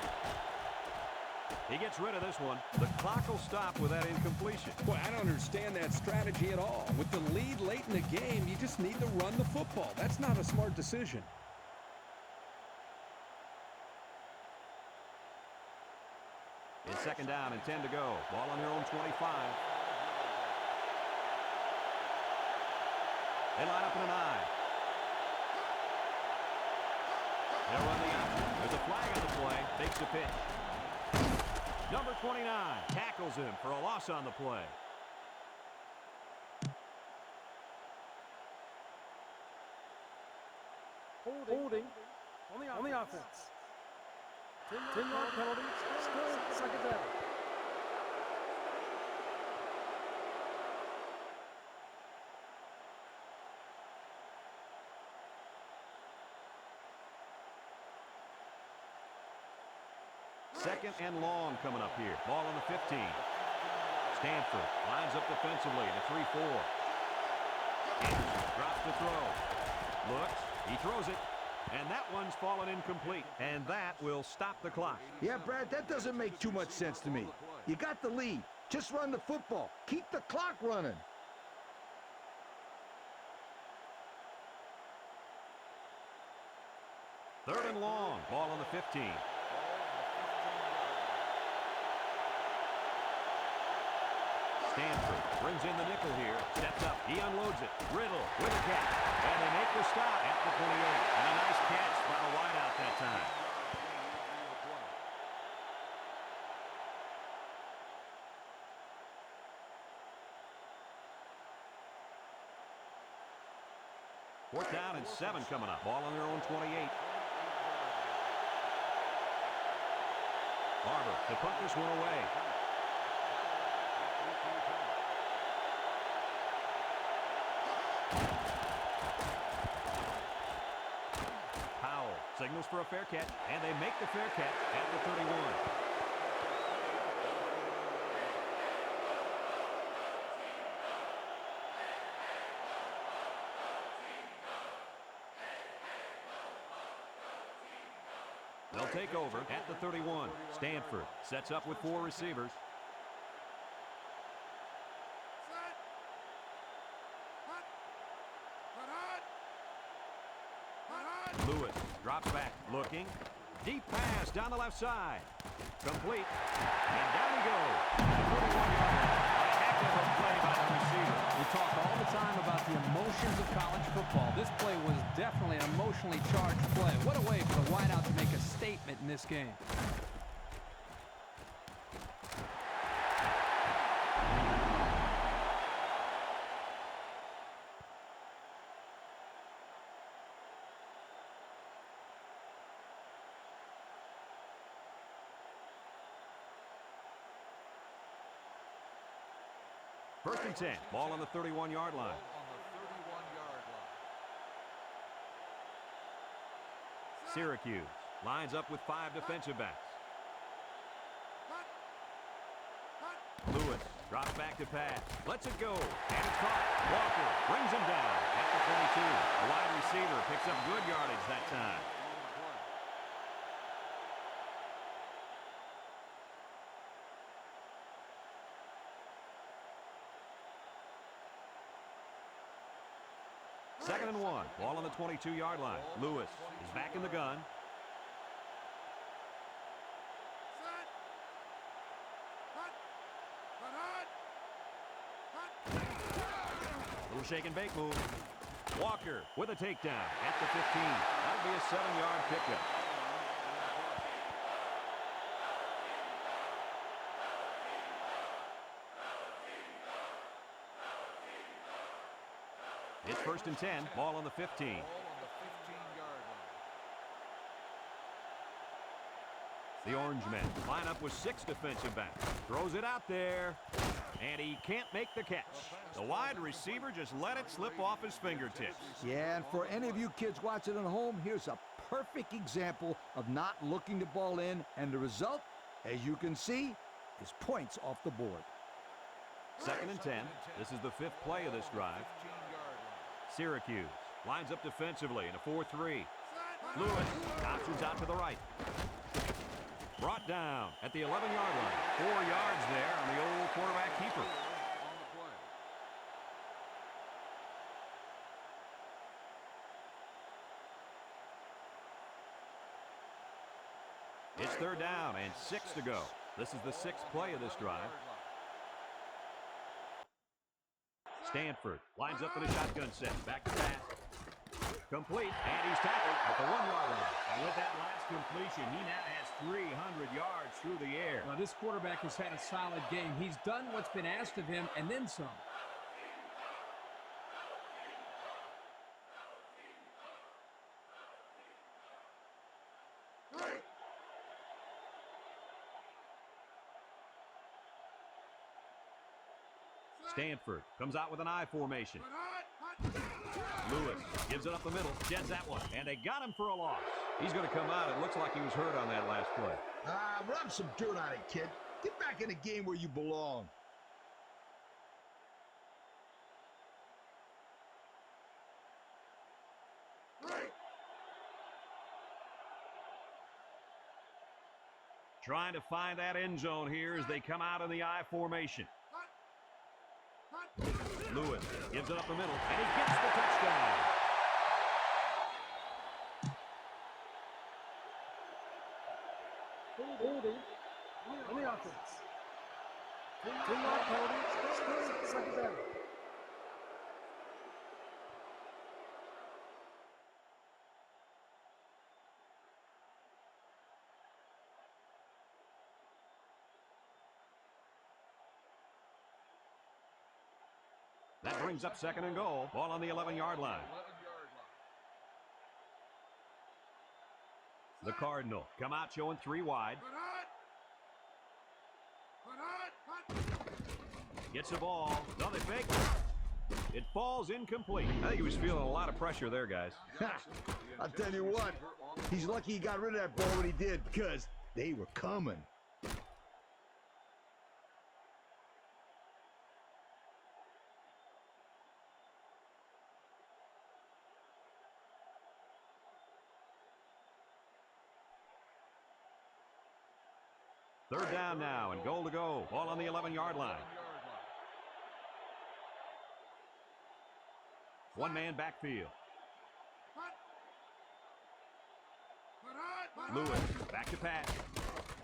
He gets rid of this one. The clock will stop with that incompletion. Boy, I don't understand that strategy at all. With the lead late in the game, you just need to run the football. That's not a smart decision. It's 2nd down and 10 to go. Ball on their own 25. They line up in an I. They'll run the option. There's a flag on the play. Takes the pitch. Number 29 tackles him for a loss on the play. Holding on the offense. 10-yard penalty. Still 2nd down. Second and long coming up here. Ball on the 15. Stanford lines up defensively at 3-4. Anderson drops the throw. Looks. He throws it. And that one's fallen incomplete. And that will stop the clock. Yeah, Brad, that doesn't make too much sense to me. You got the lead. Just run the football. Keep the clock running. Third and long. Ball on the 15. Stanford brings in the nickel here. Steps up. He unloads it. Riddle with a catch. And they make the stop at the 28. And a nice catch by the wideout that time. Fourth down and 7 coming up. Ball on their own 28. Barber to punt this one away. Powell signals for a fair catch, and they make the fair catch at the 31. They'll take over at the 31. Stanford sets up with 4 receivers. Lewis drops back, looking. Deep pass down the left side. Complete. And down he goes. A heck of a play by the receiver. We talk all the time about the emotions of college football. This play was definitely an emotionally charged play. What a way for the wideout to make a statement in this game. First and 10. Ball on the 31-yard line. On the 31-yard line. Syracuse lines up with 5 defensive backs. Lewis drops back to pass. Lets it go. And it's caught. Walker brings him down at the 22. The wide receiver picks up good yardage that time. Second and 1. Ball on the 22-yard line. Lewis is back in the gun. Little shake and bake move. Walker with a takedown at the 15. That'll be a 7-yard pickup. It's 1st and 10. Ball on the 15. Ball on the 15-yard line. The Orange men line up with 6 defensive backs. Throws it out there, and he can't make the catch. The wide receiver just let it slip off his fingertips. Yeah, and for any of you kids watching at home, here's a perfect example of not looking the ball in, and the result, as you can see, is points off the board. 2nd and 10. This is the 5th play of this drive. 15-yard line. Syracuse lines up defensively in a 4-3. Lewis options out to the right. Brought down at the 11-yard line. 4 yards there on the old quarterback keeper. On the play. It's 3rd down and 6 to go. This is the 6th play of this drive. Stanford lines up in a shotgun set. Back to pass. Complete, and he's tackled at the 1-yard line. And with that last completion, he now has 300 yards through the air. Well, this quarterback has had a solid game. He's done what's been asked of him, and then some. Stanford comes out with an I formation. Lewis gives it up the middle, jets that one, and they got him for a loss. He's going to come out. It looks like he was hurt on that last play. Rub some dirt on it, kid. Get back in the game where you belong. Trying to find that end zone here as they come out in the I formation. Lewis gives it up the middle, and he gets the touchdown. Holding on the offense. 10-yard penalty. Still 2nd down. That brings up 2nd and goal. Ball on the 11-yard line. 11-yard line. The Cardinal come out showing 3 wide. Gets the ball. No, they fake. It falls incomplete. I think he was feeling a lot of pressure there, guys. I'll tell you what, he's lucky he got rid of that ball when he did, because they were coming. Third down now and goal to go. Ball on the 11-yard line. 1-man backfield. Lewis back to pass.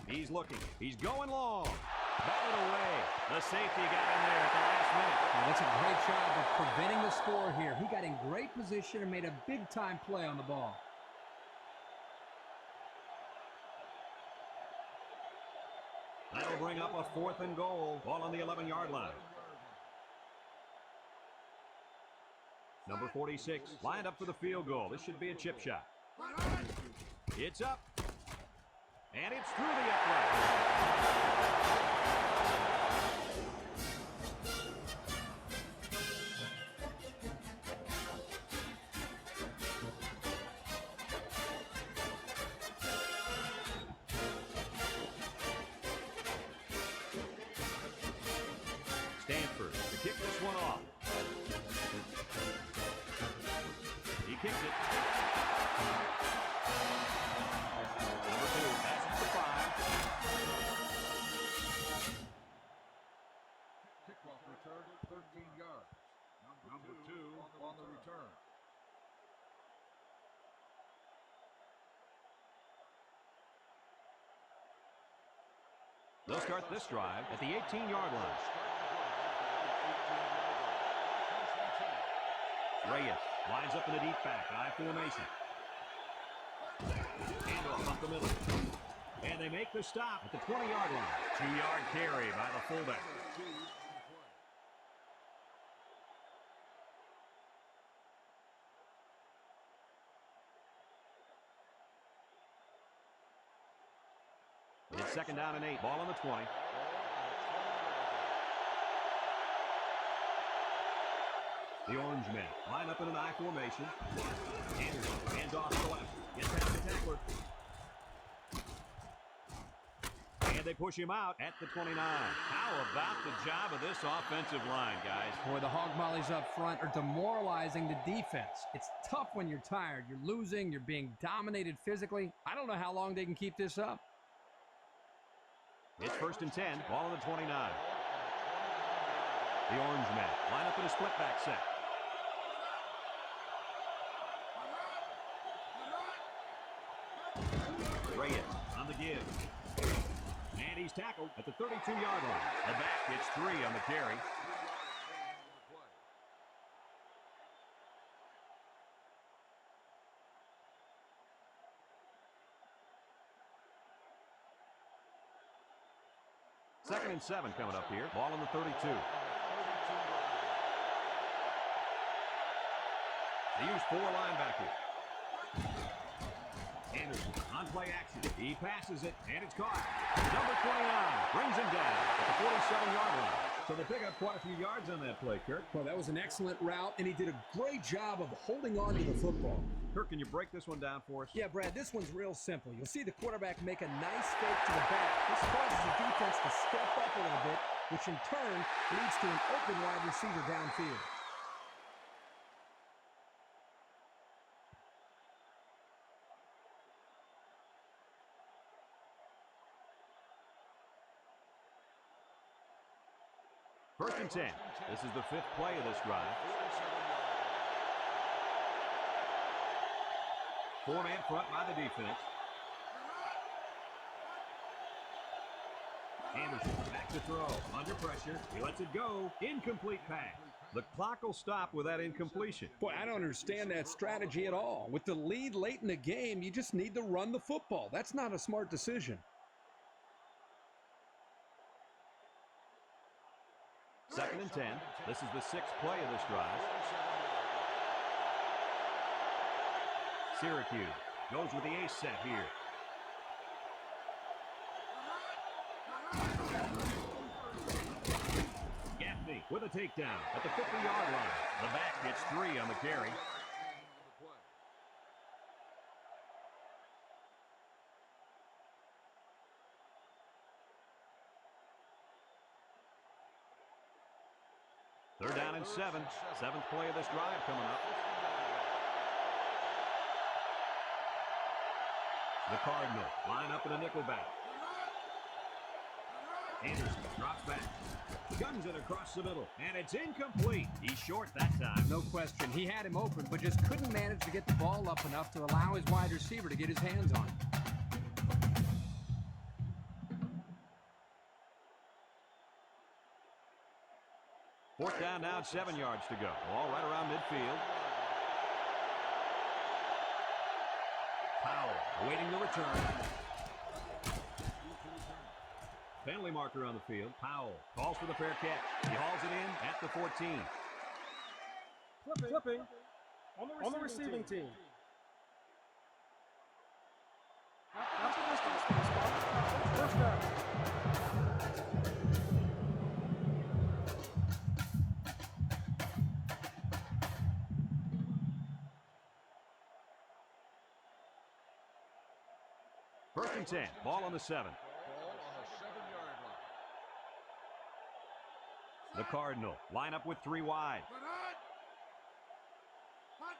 He's looking. He's going long. Batted away. The safety got in there at the last minute. Well, that's a great job of preventing the score here. He got in great position and made a big-time play on the ball. That'll bring up a 4th and goal. Ball on the 11-yard line. Number 46 lined up for the field goal. This should be a chip shot. It's up. And it's through the upright. Stanford to kick this one off. He kicks it. Number 2 passes to 5. Kickoff return, 13 yards. Number two on the return. They'll start this drive at the 18-yard line. Reyes lines up in the deep back. I formation. Handoff up the middle. And they make the stop at the 20-yard line. 2-yard carry by the fullback. It's 2nd down and 8. Ball on the 20. The Orange men line up in an I formation. Anderson hands off to the left. Gets past the tackler. And they push him out at the 29. How about the job of this offensive line, guys? Boy, the hog mollies up front are demoralizing the defense. It's tough when you're tired. You're losing. You're being dominated physically. I don't know how long they can keep this up. It's 1st and 10. Ball on the 29. The Orange men line up in a split back set. Reyes on the give. And he's tackled at the 32-yard line. The back gets 3 on the carry. Second and 7 coming up here. Ball on the 32. They use 4 linebackers. Anderson on play action. He passes it, and it's caught. Number 29 brings him down at the 47-yard line. So they pick up quite a few yards on that play, Kirk. Well, that was an excellent route, and he did a great job of holding on to the football. Kirk, can you break this one down for us? Yeah, Brad, this one's real simple. You'll see the quarterback make a nice fake to the back. This causes the defense to step up a little bit, which in turn leads to an open wide receiver downfield. First and 10. This is the 5th play of this drive. 4-man front by the defense. Anderson back to throw. Under pressure. He lets it go. Incomplete pass. The clock will stop with that incompletion. Boy, I don't understand that strategy at all. With the lead late in the game, you just need to run the football. That's not a smart decision. Second and 10. This is the 6th play of this drive. Syracuse goes with the ace set here. Gaffney with a takedown at the 50-yard line. The back gets 3 on the carry. Third down and 7. 7th play of this drive coming up. The Cardinals line up in a nickel back. Anderson drops back. Guns it across the middle. And it's incomplete. He's short that time. No question. He had him open, but just couldn't manage to get the ball up enough to allow his wide receiver to get his hands on it. Fourth down now, 7 yards to go. Ball right around midfield. Powell waiting the return. Penalty marker on the field. Powell calls for the fair catch. He hauls it in at the 14. Flipping. On the receiving team. After this spot. First down. First and 10. Ball on the 7. The Cardinal line up with 3 wide.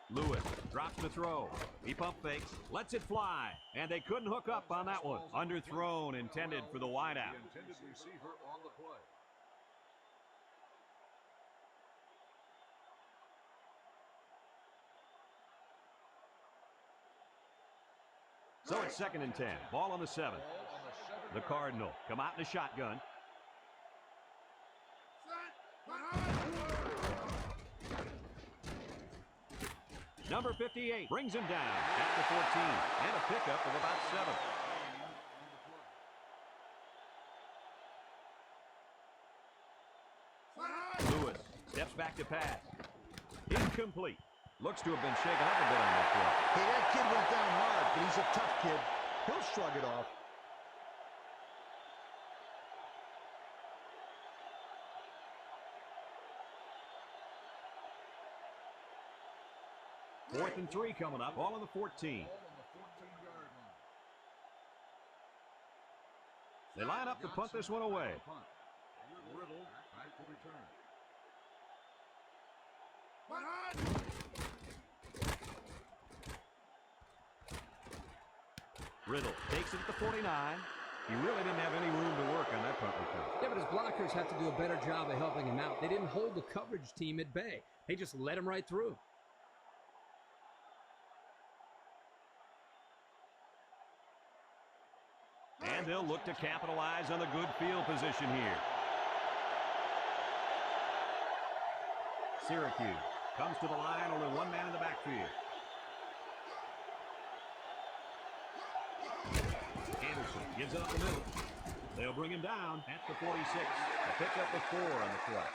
Lewis drops the throw. He pump fakes, lets it fly, and they couldn't hook up on that one. Underthrown, intended for the wideout. Intended receiver on the play. So it's second and 10. Ball on the 7. The Cardinal come out in a shotgun. Number 58 brings him down at the 14 and a pickup of about 7. Lewis steps back to pass. Incomplete. Looks to have been shaken up a bit on that play. Hey, that kid went down hard, but he's a tough kid. He'll shrug it off. Fourth and 3 coming up. Ball on the 14. Ball on the 14-yard line. They line up to punt this one away. Riddle back to return. Riddle takes it at the 49. He really didn't have any room to work on that punt return. Yeah, but his blockers have to do a better job of helping him out. They didn't hold the coverage team at bay. They just let him right through. And they'll look to capitalize on the good field position here. Syracuse comes to the line, only one man in the backfield. Anderson gives it up the middle. They'll bring him down at the 46. A pickup of 4 on the play.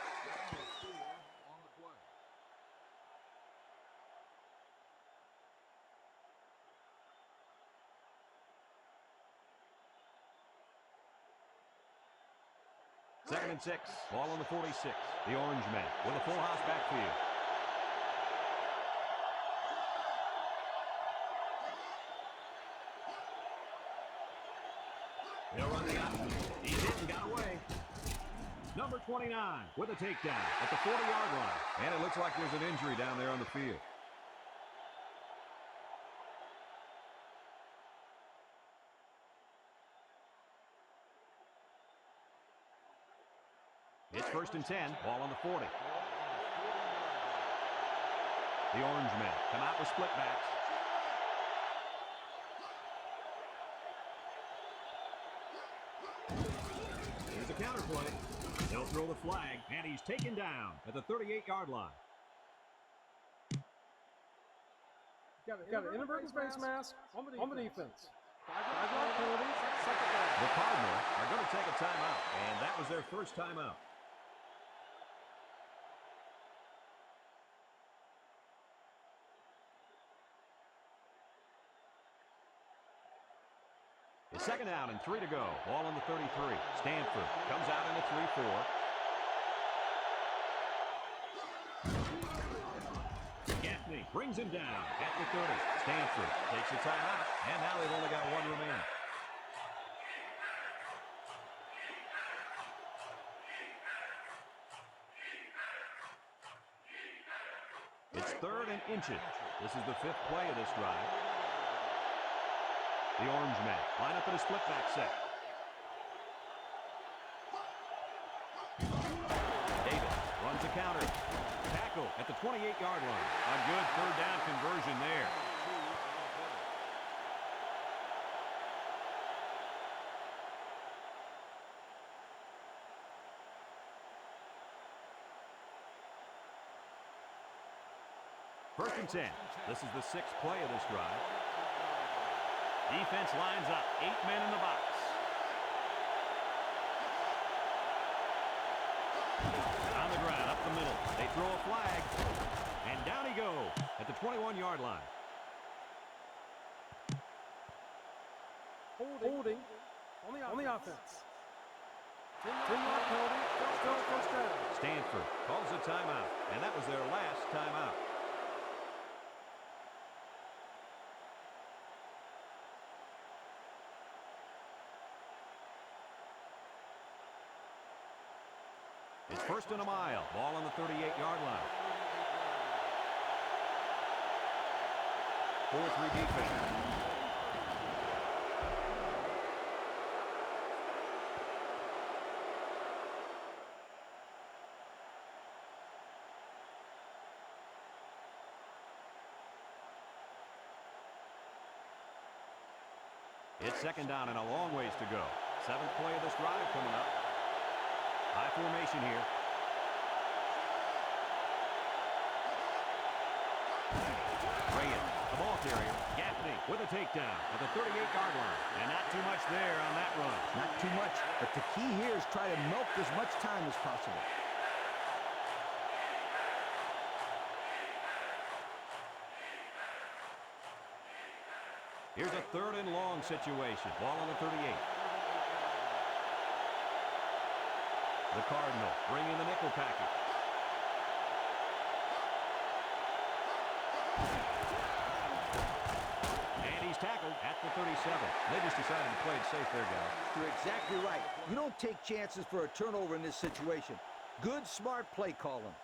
Second and 6. Ball on the 46. The Orange men with a full house backfield. They'll run the option. He's hit and got away. Number 29 with a takedown at the 40-yard line. And it looks like there's an injury down there on the field. It's first and 10. Ball on the 40. The Orange men come out with split backs. Here's a counter play. They'll throw the flag, and he's taken down at the 38-yard line. Got an inadvertent face mask on the defense. 5-yard penalty, second down. The Cardinals are going to take a timeout, and that was their first timeout. It's second down and 3 to go. Ball on the 33. Stanford comes out in a 3-4. Gaffney brings him down at the 30. Stanford takes a timeout, and now they've only got one remaining. It's third and inches. This is the 5th play of this drive. The Orange men line up in a split back set. Davis runs a counter. Tackle at the 28-yard line. A good third down conversion there. First and 10. This is the 6th play of this drive. Defense lines up. 8 men in the box. On the ground, up the middle. They throw a flag. And down he goes at the 21-yard line. Holding on the offense. 10-yard penalty, still first down. Stanford calls a timeout, and that was their last timeout. It's first and a mile. Ball on the 38-yard line. 4-3 defense. It's second down and a long ways to go. 7th play of this drive coming up. High formation here. interior. Gaffney with a takedown at the 38-yard line. And not too much there on that run. Not too much, but the key here is try to milk as much time as possible. Here's a 3rd and long situation. Ball on the 38. The Cardinal bringing the nickel package. And he's tackled at the 37. They just decided to play it safe there, guys. You're exactly right. You don't take chances for a turnover in this situation. Good, smart play calling.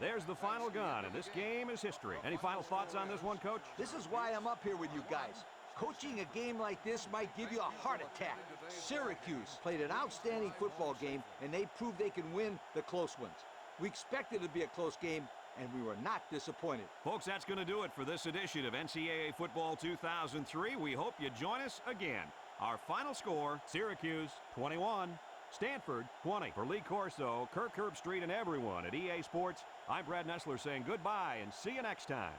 There's the final gun, and this game is history. Any final thoughts on this one, Coach? This is why I'm up here with you guys. Coaching a game like this might give you a heart attack. Syracuse played an outstanding football game, and they proved they can win the close ones. We expected it to be a close game, and we were not disappointed. Folks, that's going to do it for this edition of NCAA Football 2003. We hope you join us again. Our final score, Syracuse 21, Stanford 20. For Lee Corso, Kirk Herbstreit, and everyone at EA Sports, I'm Brad Nessler saying goodbye and see you next time.